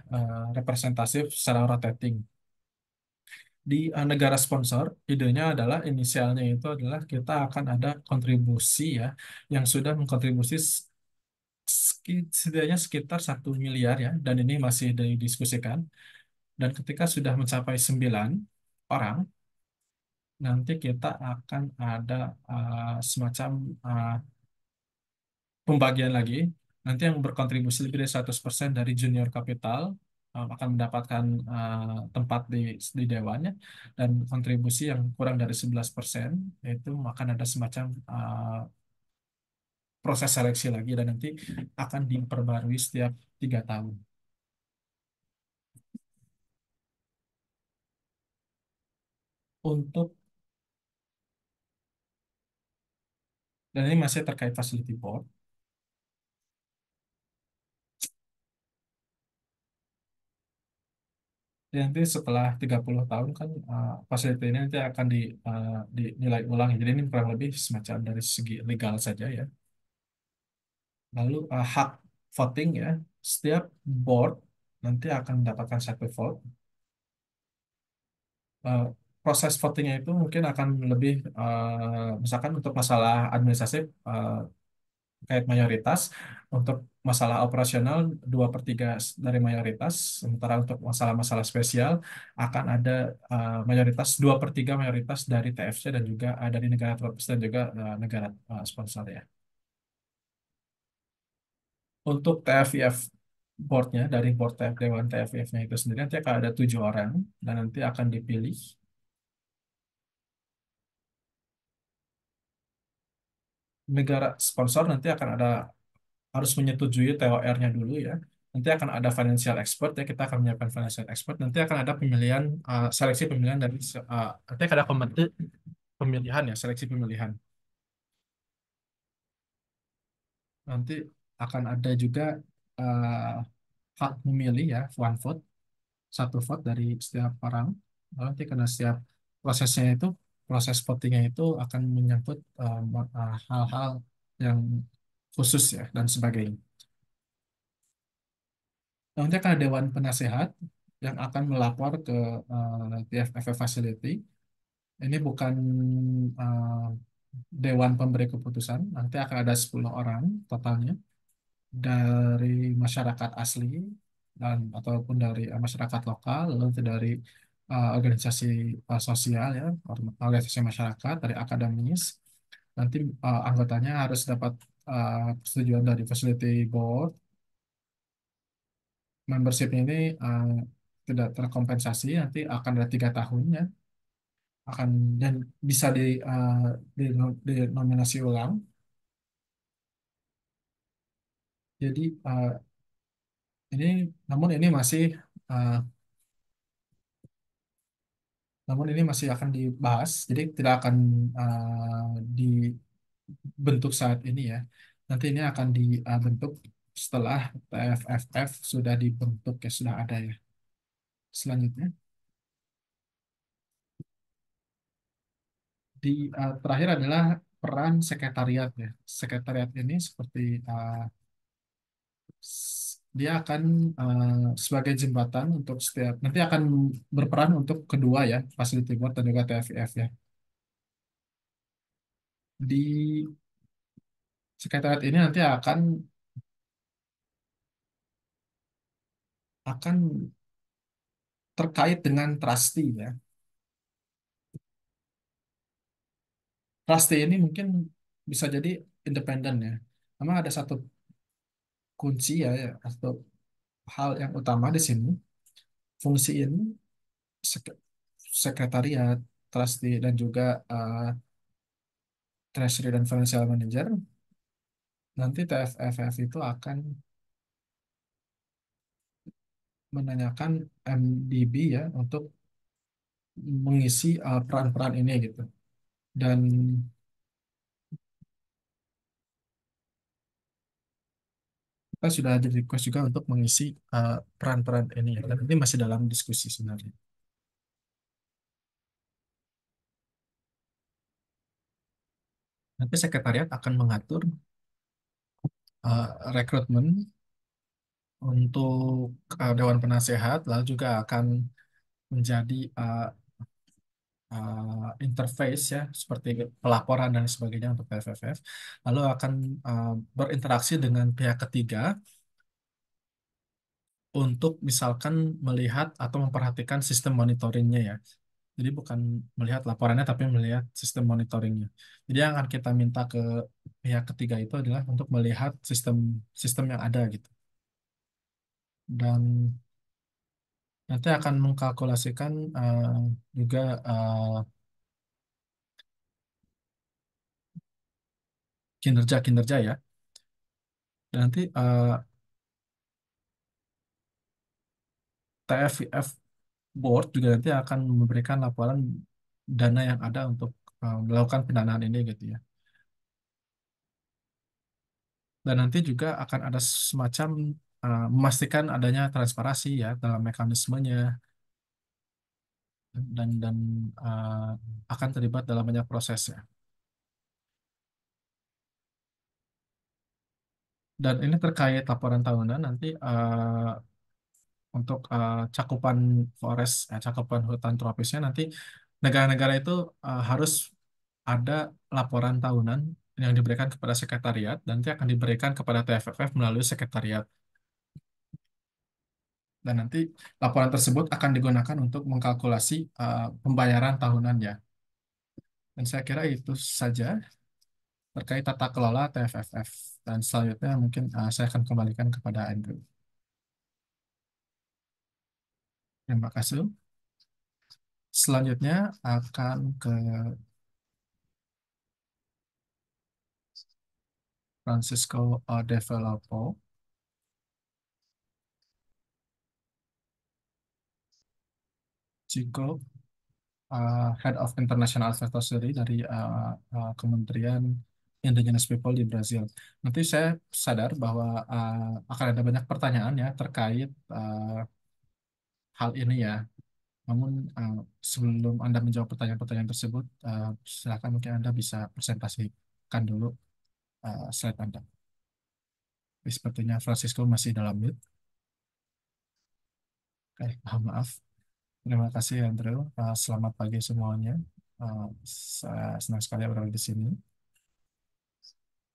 representatif secara rotating. Di negara sponsor, idenya adalah inisialnya itu adalah kita akan ada kontribusi ya, yang sudah mengkontribusi setidaknya sekitar 1 miliar ya, dan ini masih didiskusikan. Dan ketika sudah mencapai 9 orang, nanti kita akan ada semacam uh, pembagian lagi. Nanti yang berkontribusi lebih dari 100% dari junior capital akan mendapatkan tempat di dewannya, dan kontribusi yang kurang dari 11% itu akan ada semacam proses seleksi lagi, dan nanti akan diperbarui setiap 3 tahun. Untuk dan ini masih terkait facility board. Jadi nanti setelah 30 tahun kan fasilitas ini nanti akan dinilai ulang. Jadi ini kurang lebih semacam dari segi legal saja ya. Lalu hak voting ya, setiap board nanti akan mendapatkan satu vote. Eh, Proses votingnya itu mungkin akan lebih misalkan untuk masalah administratif terkait mayoritas, untuk masalah operasional 2/3 dari mayoritas, sementara untuk masalah-masalah spesial akan ada mayoritas 2/3 mayoritas dari TFC, dan juga dari negara tropis dan juga negara sponsor ya. Untuk TFIF boardnya, dari board Dewan TFIF-nya itu sendiri nanti akan ada 7 orang, dan nanti akan dipilih negara sponsor. Nanti akan ada, harus menyetujui TOR-nya dulu ya. Nanti akan ada financial expert ya, kita akan menyiapkan financial expert. Nanti akan ada pemilihan, seleksi pemilihan dari nanti akan ada komite pemilihan ya, seleksi pemilihan. Nanti akan ada juga eh, hak memilih ya, one vote, satu vote dari setiap orang. Nanti karena setiap prosesnya itu, proses votingnya itu akan menyangkut hal-hal yang khusus ya dan sebagainya. Nanti akan ada Dewan Penasehat yang akan melapor ke TFF Facility. Ini bukan eh, Dewan Pemberi Keputusan, nanti akan ada 10 orang totalnya dari masyarakat asli dan ataupun dari masyarakat lokal, lalu itu dari organisasi sosial ya, organisasi masyarakat, dari akademis. Nanti anggotanya harus dapat persetujuan dari Facility Board. Membership ini eh, tidak terkompensasi, nanti akan ada 3 tahun ya, akan dan bisa dinominasi ulang. Jadi ini namun ini masih eh, namun ini masih akan dibahas, jadi tidak akan dibentuk saat ini ya. Nanti ini akan dibentuk setelah TFFF sudah dibentuk ya, sudah ada ya. Selanjutnya, terakhir adalah peran sekretariat ya. Sekretariat ini seperti dia akan sebagai jembatan untuk setiap nanti akan berperan untuk kedua ya, Facility Board dan juga TFF ya. Di sekretariat ini nanti akan terkait dengan trustee ya. Trustee ini mungkin bisa jadi independen ya. Memang ada satu kunci ya, atau hal yang utama di sini. Fungsi ini sek- sekretariat, trustee dan juga treasury dan financial manager. Nanti TFFF itu akan menanyakan MDB ya untuk mengisi peran-peran ini gitu. Dan kita sudah ada request juga untuk mengisi peran-peran ini ya. Dan ini masih dalam diskusi sebenarnya. Nanti sekretariat akan mengatur rekrutmen untuk Dewan Penasehat, lalu juga akan menjadi interface ya, seperti pelaporan dan sebagainya untuk PFFF. Lalu akan berinteraksi dengan pihak ketiga untuk misalkan melihat atau memperhatikan sistem monitoringnya ya. Jadi bukan melihat laporannya tapi melihat sistem monitoringnya. Jadi yang akan kita minta ke pihak ketiga itu adalah untuk melihat sistem sistem yang ada gitu. Dan nanti akan mengkalkulasikan juga kinerja-kinerja ya. Dan nanti TFF Board juga nanti akan memberikan laporan dana yang ada untuk melakukan pendanaan ini gitu ya. Dan nanti juga akan ada semacam memastikan adanya transparansi ya dalam mekanismenya dan akan terlibat dalam banyak proses ya. Dan ini terkait laporan tahunan nanti untuk cakupan forest, cakupan hutan tropisnya nanti negara-negara itu harus ada laporan tahunan yang diberikan kepada sekretariat dan nanti akan diberikan kepada TFF melalui sekretariat. Dan nanti laporan tersebut akan digunakan untuk mengkalkulasi pembayaran tahunan ya. Dan saya kira itu saja terkait tata kelola TFFF. Dan selanjutnya mungkin saya akan kembalikan kepada Andrew. Terima kasih. Selanjutnya akan ke Francisco De Filippo. Chico, Head of International Affairs Treasury dari Kementerian Indigenous People di Brazil. Nanti saya sadar bahwa akan ada banyak pertanyaan ya terkait hal ini ya. Namun sebelum Anda menjawab pertanyaan-pertanyaan tersebut, silakan mungkin Anda bisa presentasikan dulu slide Anda. Sepertinya Francisco masih dalam mute. Oke, maaf. Terima kasih Andrew. Selamat pagi semuanya. Uh, saya senang sekali berada di sini.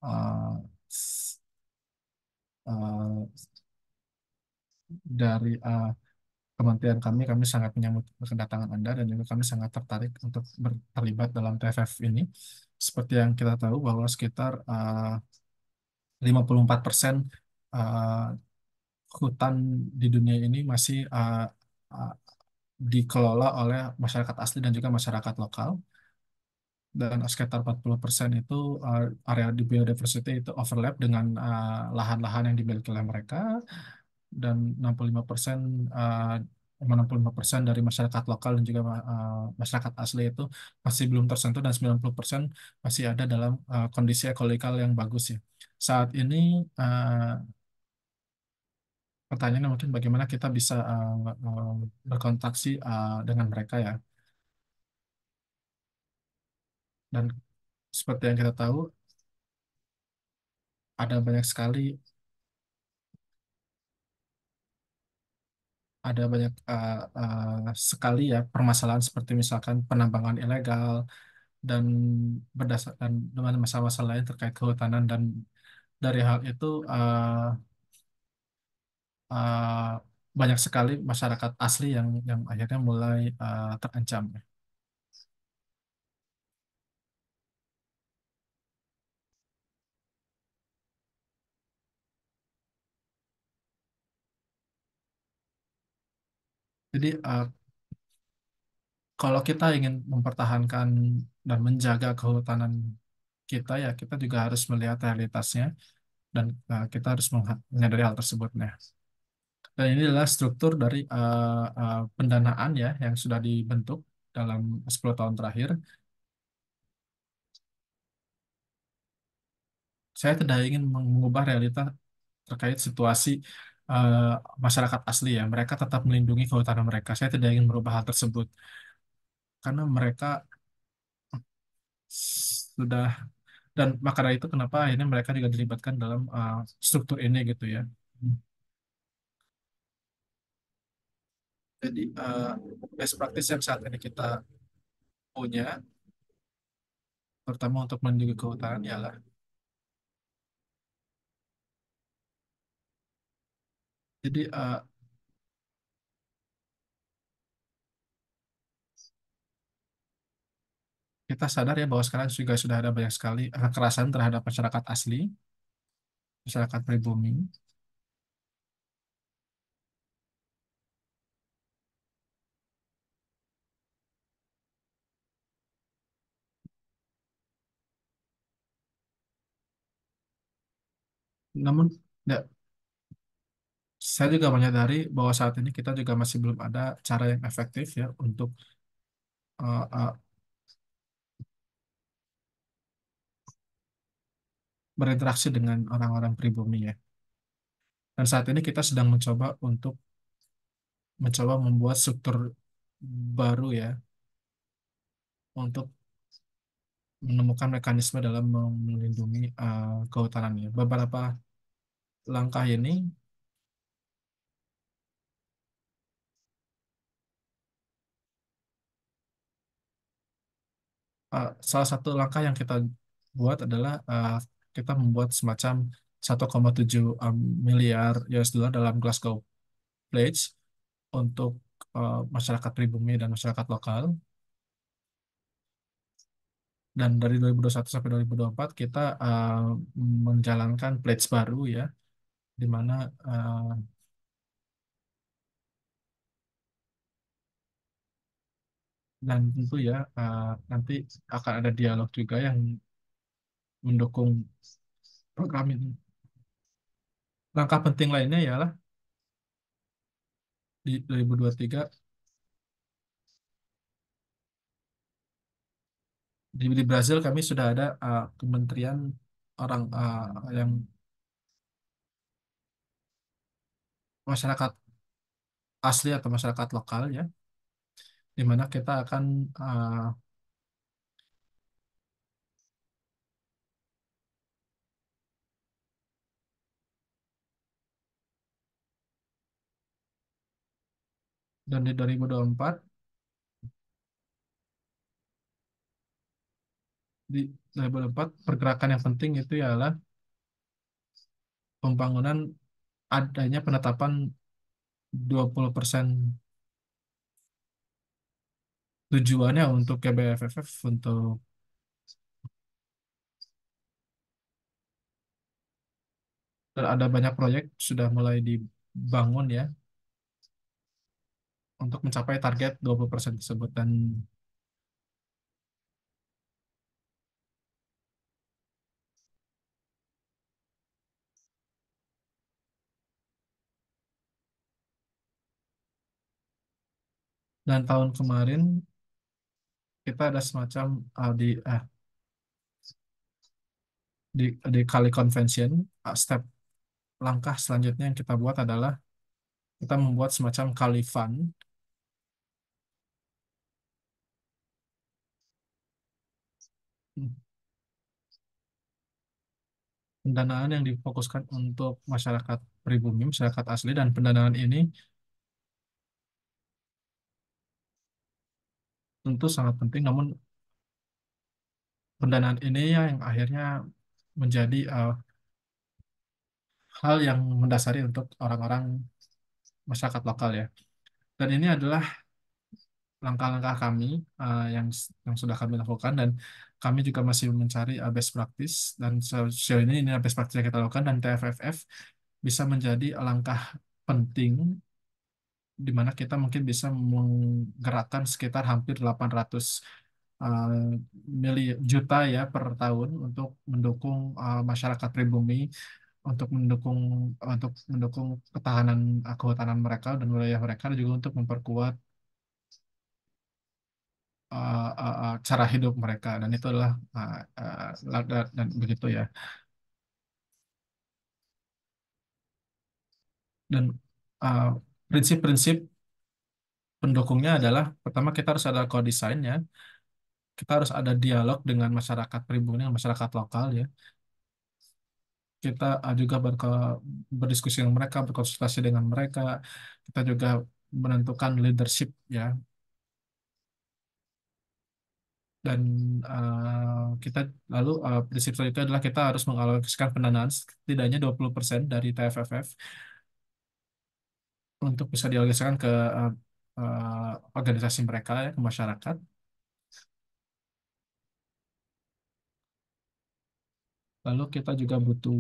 Uh, s- uh, dari Kementerian kami sangat menyambut kedatangan Anda dan juga kami sangat tertarik untuk terlibat dalam TFF ini. Seperti yang kita tahu bahwa sekitar 54% uh, hutan di dunia ini masih uh, dikelola oleh masyarakat asli dan juga masyarakat lokal. Dan sekitar 40% itu area di biodiversity itu overlap dengan lahan-lahan yang dimiliki oleh mereka dan 65% 65% dari masyarakat lokal dan juga masyarakat asli itu masih belum tersentuh dan 90% masih ada dalam kondisi ekologikal yang bagus ya. Saat ini pertanyaannya mungkin bagaimana kita bisa berkontaksi dengan mereka ya. Dan seperti yang kita tahu ada banyak sekali ya permasalahan seperti misalkan penambangan ilegal dan berdasarkan dengan masalah-masalah lain terkait kehutanan dan dari hal itu uh, banyak sekali masyarakat asli yang akhirnya mulai terancam ya. Jadi kalau kita ingin mempertahankan dan menjaga kehutanan kita ya kita juga harus melihat realitasnya dan kita harus menyadari hal tersebut. Nah, dan ini adalah struktur dari pendanaan ya yang sudah dibentuk dalam 10 tahun terakhir. Saya tidak ingin mengubah realita terkait situasi eh, masyarakat asli ya. Mereka tetap melindungi kehutanan mereka. Saya tidak ingin merubah hal tersebut karena mereka sudah dan maka dari itu kenapa akhirnya mereka juga dilibatkan dalam struktur ini gitu ya. Jadi best practice yang saat ini kita punya, terutama untuk melindungi kehutanan ialah jadi kita sadar ya bahwa sekarang juga sudah ada banyak sekali kekerasan terhadap masyarakat asli, masyarakat pribumi. Namun, ya, saya juga menyadari bahwa saat ini kita juga masih belum ada cara yang efektif ya untuk uh, uh, berinteraksi dengan orang-orang pribumi ya. Dan saat ini kita sedang mencoba membuat struktur baru ya untuk menemukan mekanisme dalam melindungi kehutanannya. Beberapa langkah ini, salah satu langkah yang kita buat adalah kita membuat semacam 1,7 miliar US dollar dalam Glasgow Pledge untuk masyarakat pribumi dan masyarakat lokal. Dan dari 2021 sampai 2024 kita menjalankan pledge baru ya, di mana uh, dan tentu ya nanti akan ada dialog juga yang mendukung program ini. Langkah penting lainnya ialah di 2023 Di Brazil kami sudah ada kementerian orang yang masyarakat asli atau masyarakat lokal ya, di mana kita akan dan di 2024 di 2024 pergerakan yang penting itu ialah pembangunan adanya penetapan 20% tujuannya untuk KBFFF untuk dan ada banyak proyek sudah mulai dibangun ya untuk mencapai target 20% tersebut dan tahun kemarin kita ada semacam di di Kali Convention step langkah selanjutnya yang kita buat adalah kita membuat semacam Kali Fund, pendanaan yang difokuskan untuk masyarakat pribumi, masyarakat asli, dan pendanaan ini tentu sangat penting, namun pendanaan ini ya yang akhirnya menjadi hal yang mendasari untuk orang-orang masyarakat lokal ya. Dan ini adalah langkah-langkah kami yang sudah kami lakukan dan kami juga masih mencari best practice dan sejauh ini best practice yang kita lakukan dan TFFF bisa menjadi langkah penting di mana kita mungkin bisa menggerakkan sekitar hampir 800 uh, juta ya per tahun untuk mendukung masyarakat pribumi untuk mendukung ketahanan kehutanan mereka dan wilayah mereka dan juga untuk memperkuat cara hidup mereka dan itu adalah dan begitu ya dan uh, prinsip-prinsip pendukungnya adalah pertama kita harus ada co-design ya, kita harus ada dialog dengan masyarakat pribumi dan masyarakat lokal ya, kita juga berdiskusi dengan mereka, berkonsultasi dengan mereka, kita juga menentukan leadership ya, dan kita lalu prinsip selanjutnya adalah kita harus mengalokasikan pendanaan setidaknya 20% dari TFFF untuk bisa dialokasikan ke organisasi mereka ya, ke masyarakat. Lalu kita juga butuh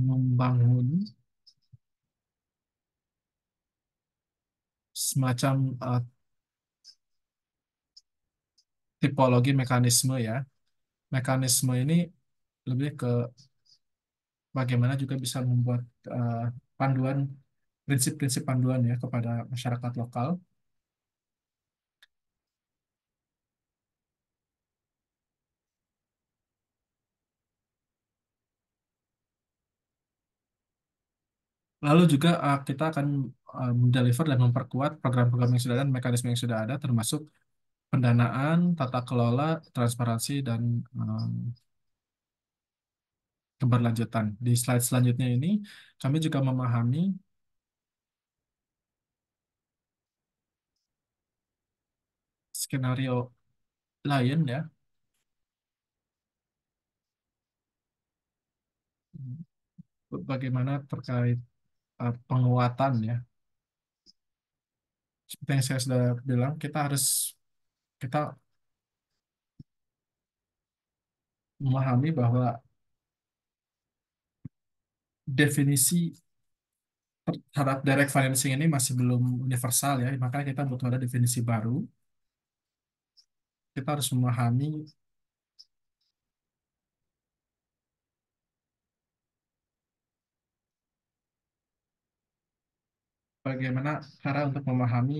membangun semacam tipologi mekanisme ya. Mekanisme ini lebih ke bagaimana juga bisa membuat eh, panduan, prinsip-prinsip panduan ya kepada masyarakat lokal. Lalu juga kita akan mendeliver dan memperkuat program-program yang sudah ada dan mekanisme yang sudah ada, termasuk pendanaan, tata kelola, transparansi, dan keberlanjutan. Di slide selanjutnya ini, kami juga memahami skenario lain ya, bagaimana terkait penguatan ya. Seperti yang saya sudah bilang, kita memahami bahwa definisi terhadap direct financing ini masih belum universal ya, makanya kita butuh ada definisi baru. Kita harus memahami bagaimana cara untuk memahami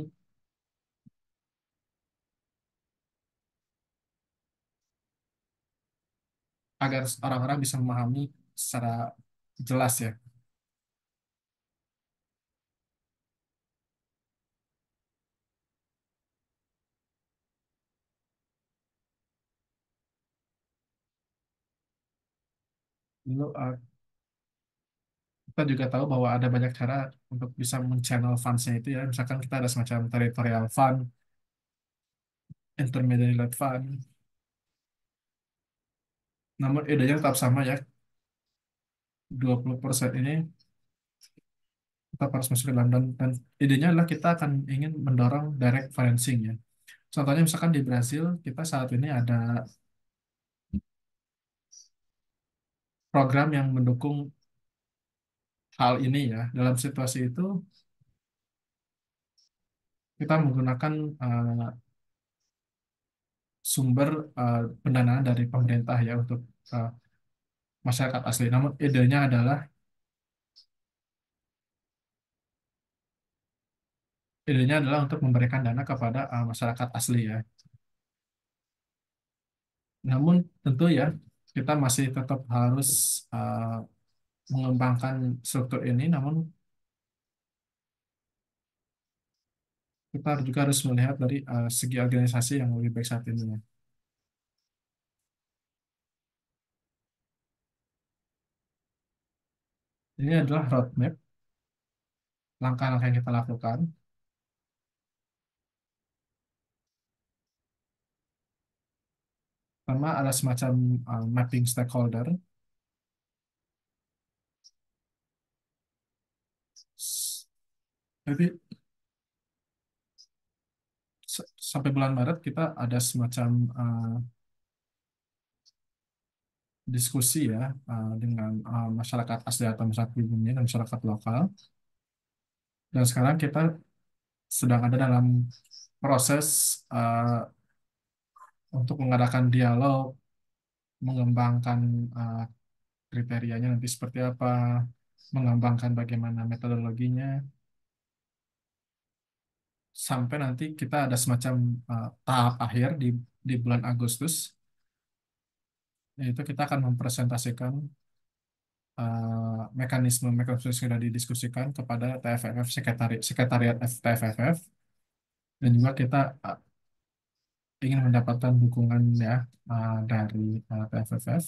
agar orang-orang bisa memahami secara jelas ya. Dulu kita juga tahu bahwa ada banyak cara untuk bisa men-channel funds-nya itu ya. Misalkan kita ada semacam territorial fund, intermediary led fund. Namun idenya tetap sama ya, 20% ini tetap harus masuk ke dalam, dan idenya adalah kita akan ingin mendorong direct financing ya. Contohnya misalkan di Brasil, kita saat ini ada program yang mendukung hal ini ya. Dalam situasi itu, kita menggunakan sumber pendanaan dari pemerintah ya untuk uh, masyarakat asli. Namun idenya adalah untuk memberikan dana kepada masyarakat asli ya. Namun tentu ya kita masih tetap harus mengembangkan struktur ini. Namun kita juga harus melihat dari segi organisasi yang lebih baik saat ini ya. Ini adalah roadmap, langkah-langkah yang kita lakukan. Pertama ada semacam mapping stakeholder. Jadi sampai bulan Maret kita ada semacam diskusi ya dengan masyarakat asli atau masyarakat pribumi dan masyarakat lokal. Dan sekarang kita sedang ada dalam proses untuk mengadakan dialog, mengembangkan uh, kriterianya nanti seperti apa, mengembangkan bagaimana metodologinya, sampai nanti kita ada semacam tahap akhir di bulan Agustus, yaitu kita akan mempresentasikan mekanisme-mekanisme yang sudah didiskusikan kepada TFFF, Sekretariat TFFF, dan juga kita ingin mendapatkan dukungan ya dari TFFF.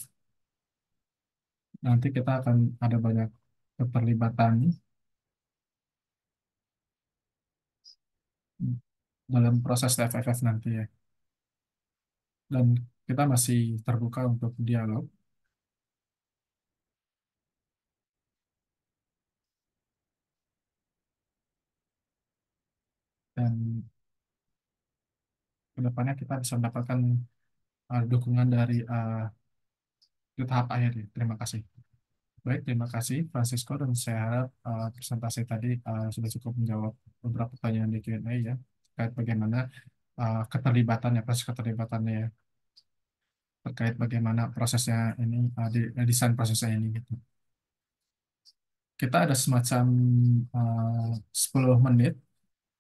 Nanti kita akan ada banyak keterlibatan dalam proses TFFF nanti ya. Dan kita masih terbuka untuk dialog, dan kedepannya kita bisa mendapatkan dukungan dari di tahap akhir ya. Terima kasih. Baik, terima kasih Francisco, dan saya harap presentasi tadi sudah cukup menjawab beberapa pertanyaan di Q&A ya, terkait bagaimana keterlibatannya, proses keterlibatannya ya, terkait bagaimana prosesnya ini, desain prosesnya ini gitu. Kita ada semacam 10 menit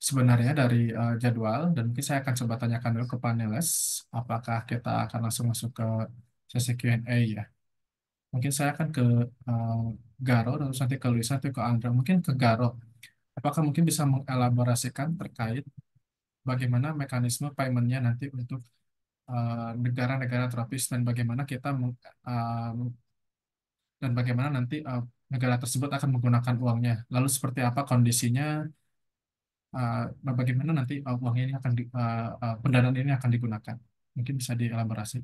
sebenarnya dari jadwal, dan mungkin saya akan coba tanyakan dulu ke panelis apakah kita akan langsung masuk ke sesi Q&A ya. Mungkin saya akan ke uh, Garo, dan nanti ke Luisa atau ke Andra. Mungkin ke Garo, apakah mungkin bisa mengelaborasikan terkait bagaimana mekanisme paymentnya nanti untuk negara-negara tropis, dan bagaimana dan bagaimana nanti negara tersebut akan menggunakan uangnya. Lalu seperti apa kondisinya, nah bagaimana nanti uang ini pendanaan ini akan digunakan. Mungkin bisa dielaborasi.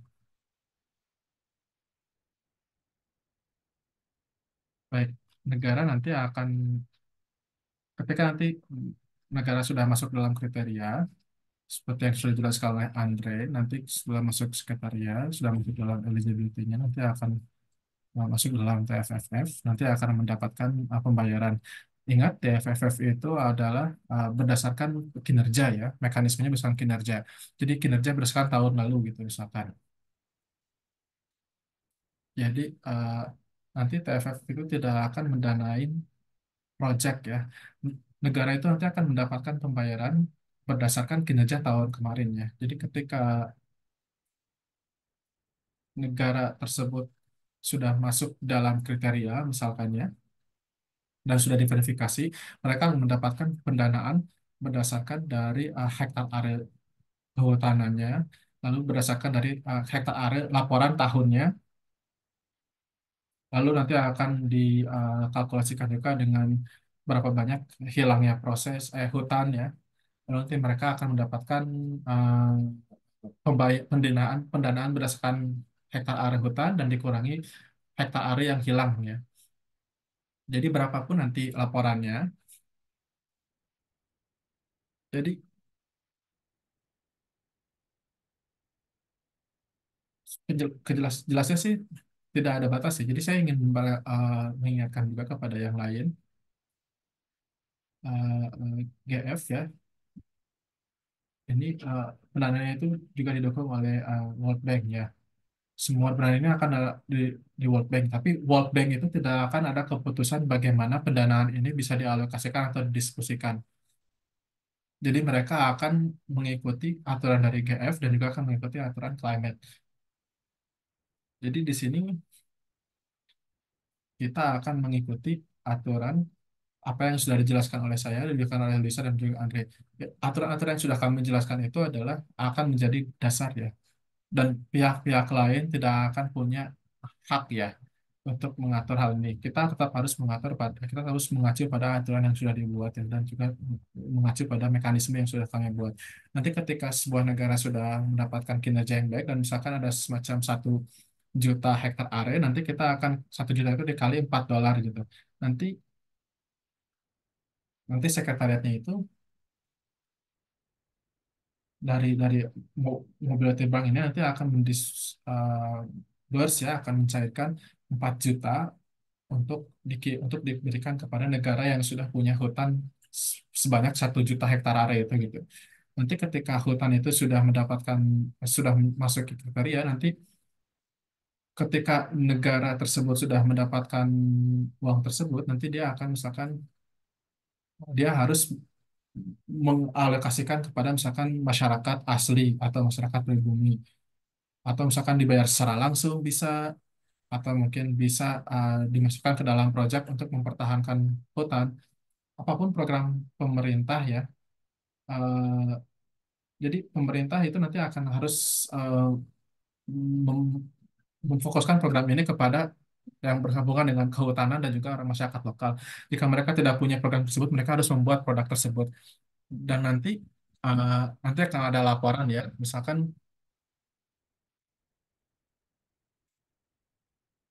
Baik, negara nanti akan, ketika nanti negara sudah masuk dalam kriteria, seperti yang sudah dijelaskan oleh Andre, nanti setelah masuk sekretariat, sudah masuk dalam eligibility-nya, nanti akan masuk dalam TFFF, nanti akan mendapatkan pembayaran. Ingat, TFFF itu adalah berdasarkan kinerja ya, mekanismenya berdasarkan kinerja. Jadi kinerja berdasarkan tahun lalu gitu misalkan. Jadi nanti TFF itu tidak akan mendanain project ya. Negara itu nanti akan mendapatkan pembayaran berdasarkan kinerja tahun kemarin ya. Jadi ketika negara tersebut sudah masuk dalam kriteria misalkannya dan sudah diverifikasi, mereka mendapatkan pendanaan berdasarkan dari hektar area kehutanannya, lalu berdasarkan dari hektar area laporan tahunnya, lalu nanti akan dikalkulasikan juga dengan berapa banyak hilangnya hutan ya. Lalu nanti mereka akan mendapatkan pendanaan pendanaan berdasarkan hektar area hutan dan dikurangi hektar area yang hilang ya. Jadi berapapun nanti laporannya, jadi jelasnya sih tidak ada batas sih. Jadi saya ingin mengingatkan juga kepada yang lain, GF ya. Ini pendanaan itu juga didukung oleh World Bank ya. Semua pendanaan ini akan ada di World Bank, tapi World Bank itu tidak akan ada keputusan bagaimana pendanaan ini bisa dialokasikan atau didiskusikan. Jadi mereka akan mengikuti aturan dari GF dan juga akan mengikuti aturan climate. Jadi di sini kita akan mengikuti aturan apa yang sudah dijelaskan oleh saya, dijelaskan oleh Lisa dan juga Andre. Ya, aturan-aturan yang sudah kami jelaskan itu adalah akan menjadi dasar ya. Dan pihak-pihak lain tidak akan punya hak ya untuk mengatur hal ini. Kita tetap harus kita harus mengacu pada aturan yang sudah dibuat ya, dan juga mengacu pada mekanisme yang sudah kami buat. Nanti ketika sebuah negara sudah mendapatkan kinerja yang baik dan misalkan ada semacam 1 juta hektar area, nanti kita akan 1 juta itu dikali $4 gitu. Nanti nanti sekretariatnya itu dari mobility bank ini nanti akan ya akan mencairkan 4 juta untuk diberikan kepada negara yang sudah punya hutan sebanyak 1 juta hektar area itu gitu. Nanti ketika hutan itu sudah masuk ke kriteria, nanti ketika negara tersebut sudah mendapatkan uang tersebut, nanti dia akan misalkan dia harus mengalokasikan kepada misalkan masyarakat asli atau masyarakat pribumi, atau misalkan dibayar secara langsung bisa, atau mungkin bisa dimasukkan ke dalam proyek untuk mempertahankan hutan. Apapun program pemerintah ya. eh, jadi pemerintah itu nanti akan harus eh, mem- memfokuskan program ini kepada yang berhubungan dengan kehutanan dan juga orang masyarakat lokal. Jika mereka tidak punya program tersebut, mereka harus membuat produk tersebut. Dan nanti akan ada laporan ya, misalkan.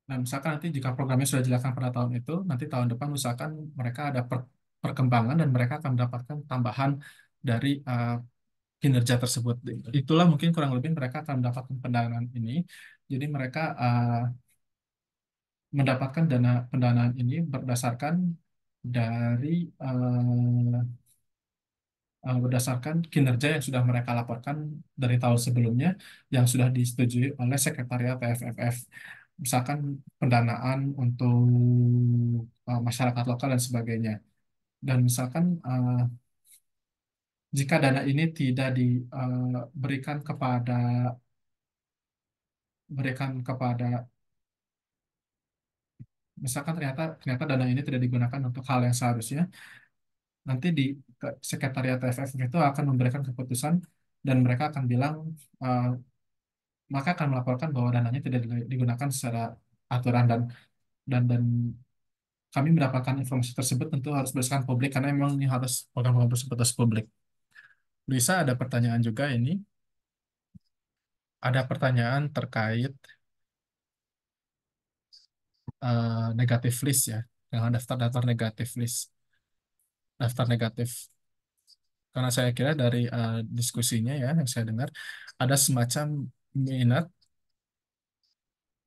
Nah, misalkan nanti jika programnya sudah dilakukan pada tahun itu, nanti tahun depan misalkan mereka ada perkembangan dan mereka akan mendapatkan tambahan dari kinerja tersebut. Itulah mungkin kurang lebih mereka akan mendapatkan pendanaan ini. Jadi mereka mendapatkan pendanaan ini berdasarkan dari eh, berdasarkan kinerja yang sudah mereka laporkan dari tahun sebelumnya yang sudah disetujui oleh Sekretariat TFFF. Misalkan pendanaan untuk masyarakat lokal dan sebagainya. Dan misalkan jika dana ini tidak diberikan kepada misalkan ternyata ternyata dana ini tidak digunakan untuk hal yang seharusnya, nanti Sekretariat TFF itu akan memberikan keputusan dan mereka akan bilang eh, maka akan melaporkan bahwa dananya tidak digunakan secara aturan dan kami mendapatkan informasi tersebut tentu harus berdasarkan publik karena memang ini harus program-program tersebut harus publik. Bisa ada pertanyaan juga ini, ada pertanyaan terkait negatif list ya, dengan daftar-daftar negatif list, daftar negatif. Karena saya kira dari diskusinya ya yang saya dengar ada semacam minat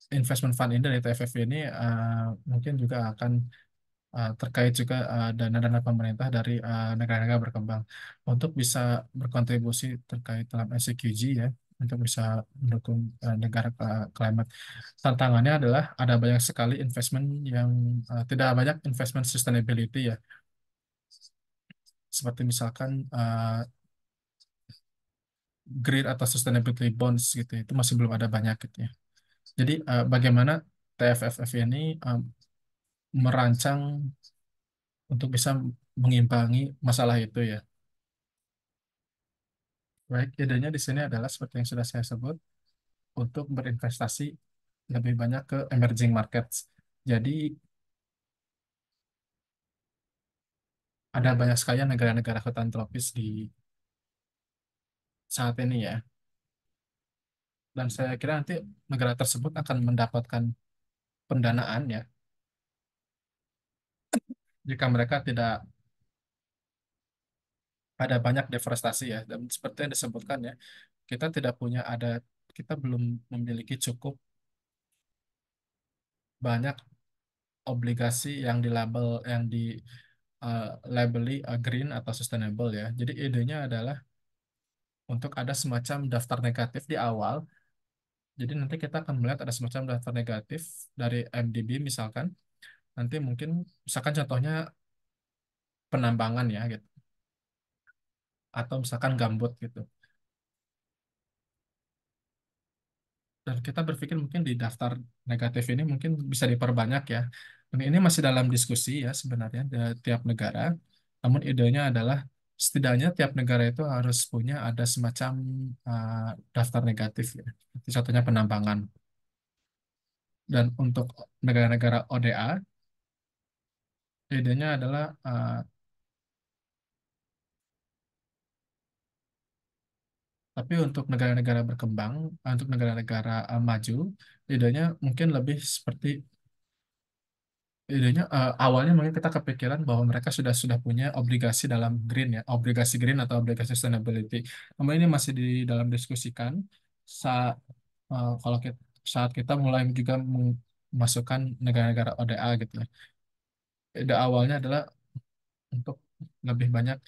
investment fund ini dari TFF ini mungkin juga akan terkait juga dana-dana pemerintah dari negara-negara berkembang untuk bisa berkontribusi terkait dalam SCQG ya untuk bisa mendukung negara climate. Tantangannya adalah ada banyak sekali investment yang tidak banyak investment sustainability ya, seperti misalkan green atau sustainability bonds gitu itu masih belum ada banyak gitu ya. Jadi bagaimana TFFF ini merancang untuk bisa mengimbangi masalah itu ya. Baik, idenya di sini adalah seperti yang sudah saya sebut, untuk berinvestasi lebih banyak ke emerging markets. Jadi ada banyak sekali negara-negara hutan tropis di saat ini ya. Dan saya kira nanti negara tersebut akan mendapatkan pendanaan ya, jika mereka tidak ada banyak deforestasi ya. Dan seperti yang disebutkan ya, kita tidak punya ada, kita belum memiliki cukup banyak obligasi yang dilabel, yang di labeli green atau sustainable ya. Jadi idenya adalah untuk ada semacam daftar negatif di awal. Jadi nanti kita akan melihat ada semacam daftar negatif dari MDB misalkan. Nanti mungkin misalkan contohnya penambangan ya gitu. Atau misalkan gambut gitu. Dan kita berpikir mungkin di daftar negatif ini mungkin bisa diperbanyak ya. Dan ini masih dalam diskusi ya sebenarnya di tiap negara. Namun idenya adalah setidaknya tiap negara itu harus punya ada semacam uh, daftar negatif ya. Seperti contohnya penambangan. Dan untuk negara-negara ODA, idenya adalah tapi untuk negara-negara berkembang, untuk negara-negara maju, idenya mungkin lebih seperti idenya awalnya mungkin kita kepikiran bahwa mereka sudah punya obligasi dalam green ya, obligasi green atau obligasi sustainability. Namun ini masih di dalam diskusikan saat kalau kita, saat kita mulai juga memasukkan negara-negara ODA gitu ya. Ide awalnya adalah untuk lebih banyak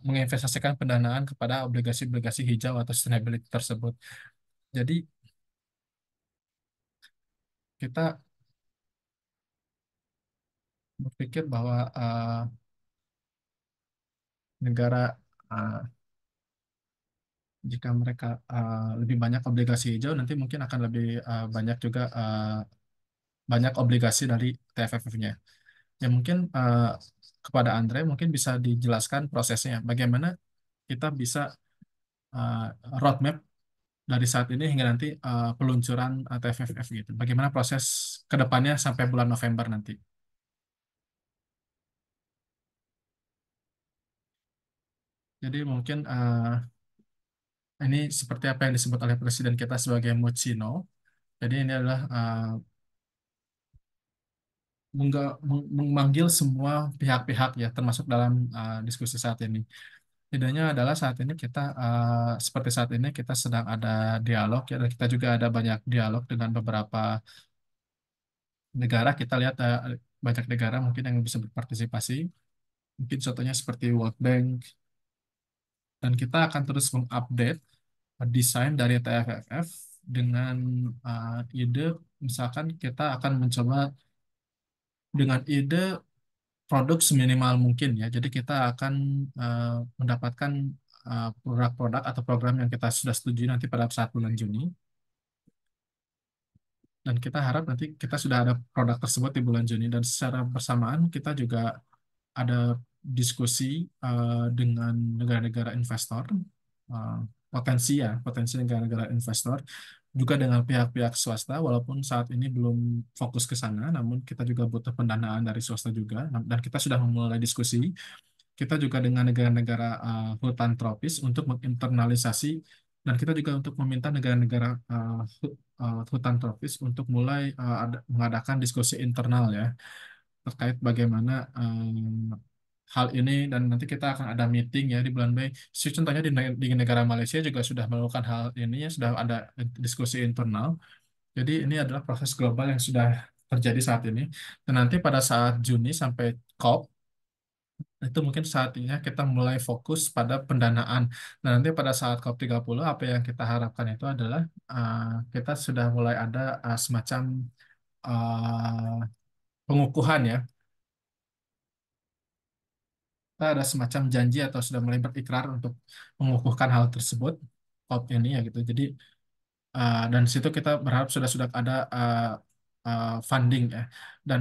menginvestasikan pendanaan kepada obligasi-obligasi hijau atau sustainability tersebut. Jadi kita berpikir bahwa negara jika mereka lebih banyak obligasi hijau, nanti mungkin akan lebih banyak juga banyak obligasi dari TFFF-nya. Ya mungkin kepada Andre mungkin bisa dijelaskan prosesnya, bagaimana kita bisa uh, roadmap dari saat ini hingga nanti peluncuran TFFF gitu. Bagaimana proses ke depannya sampai bulan November nanti. Jadi mungkin ini seperti apa yang disebut oleh presiden kita sebagai Mucino. Jadi ini adalah memanggil semua pihak-pihak ya, termasuk dalam diskusi saat ini. Tidaknya adalah saat ini kita seperti saat ini kita sedang ada dialog ya, dan kita juga ada banyak dialog dengan beberapa negara. Kita lihat banyak negara mungkin yang bisa berpartisipasi. Mungkin contohnya seperti World Bank, dan kita akan terus mengupdate desain dari TFFF dengan ide, misalkan kita akan mencoba dengan ide produk seminimal mungkin ya. Jadi kita akan eh, mendapatkan produk-produk atau program yang kita sudah setujui nanti pada saat bulan Juni. Dan kita harap nanti kita sudah ada produk tersebut di bulan Juni. Dan secara bersamaan kita juga ada diskusi dengan negara-negara investor, eh, potensi negara-negara investor, juga dengan pihak-pihak swasta, walaupun saat ini belum fokus ke sana, namun kita juga butuh pendanaan dari swasta juga, dan kita sudah memulai diskusi. Kita juga dengan negara-negara hutan tropis untuk menginternalisasi, dan kita juga untuk meminta negara-negara hutan tropis untuk mulai mengadakan diskusi internal ya terkait bagaimana hal ini, dan nanti kita akan ada meeting ya di bulan Mei. Contohnya di negara Malaysia juga sudah melakukan hal ini ya, sudah ada diskusi internal. Jadi ini adalah proses global yang sudah terjadi saat ini. Dan nanti pada saat Juni sampai COP itu mungkin saatnya kita mulai fokus pada pendanaan. Nah, nanti pada saat COP 30 apa yang kita harapkan itu adalah uh, kita sudah mulai ada semacam uh, pengukuhan ya. Kita ada semacam janji atau sudah mulai berikrar untuk mengukuhkan hal tersebut COP ini ya gitu. Jadi dan situ kita berharap sudah sudah ada funding ya. Dan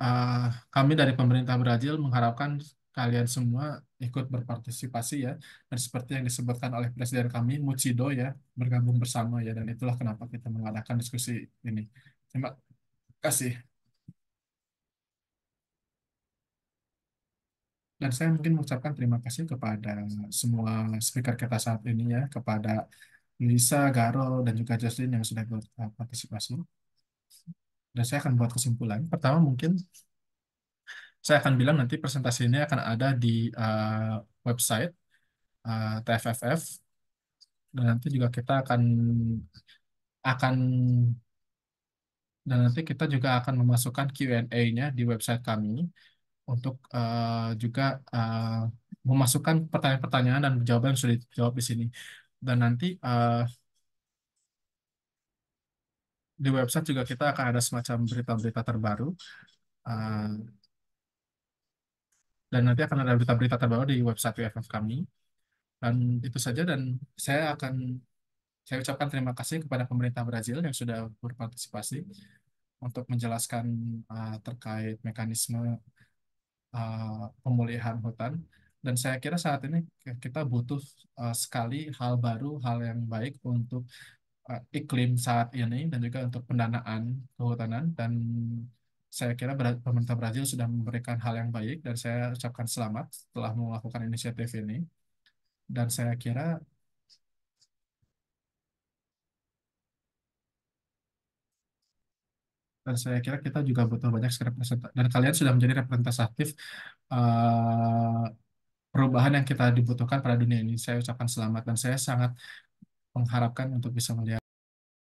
uh, kami dari pemerintah Brazil mengharapkan kalian semua ikut berpartisipasi ya. Dan seperti yang disebutkan oleh Presiden kami, Muchido ya, bergabung bersama ya. Dan itulah kenapa kita mengadakan diskusi ini. Terima kasih. Dan saya mungkin mengucapkan terima kasih kepada semua speaker kita saat ini ya, kepada Lisa, Garo, dan juga Jocelyn yang sudah berpartisipasi. Dan saya akan buat kesimpulan. Pertama mungkin saya akan bilang nanti presentasi ini akan ada di website TFFF, dan nanti juga kita akan dan nanti kita juga akan memasukkan Q&A-nya di website kami untuk juga memasukkan pertanyaan-pertanyaan dan jawaban yang sudah dijawab di sini. Dan nanti di website juga kita akan ada semacam berita-berita terbaru, uh, dan nanti akan ada berita-berita terbaru di website WFF kami. Dan itu saja, dan saya akan saya ucapkan terima kasih kepada pemerintah Brazil yang sudah berpartisipasi untuk menjelaskan terkait mekanisme pemulihan hutan. Dan saya kira saat ini kita butuh sekali hal baru, hal yang baik untuk iklim saat ini dan juga untuk pendanaan kehutanan. Dan saya kira pemerintah Brazil sudah memberikan hal yang baik dan saya ucapkan selamat telah melakukan inisiatif ini. Dan saya kira kita juga butuh banyak representasi, dan kalian sudah menjadi representatif eh, perubahan yang kita dibutuhkan pada dunia ini. Saya ucapkan selamat dan saya sangat mengharapkan untuk bisa melihat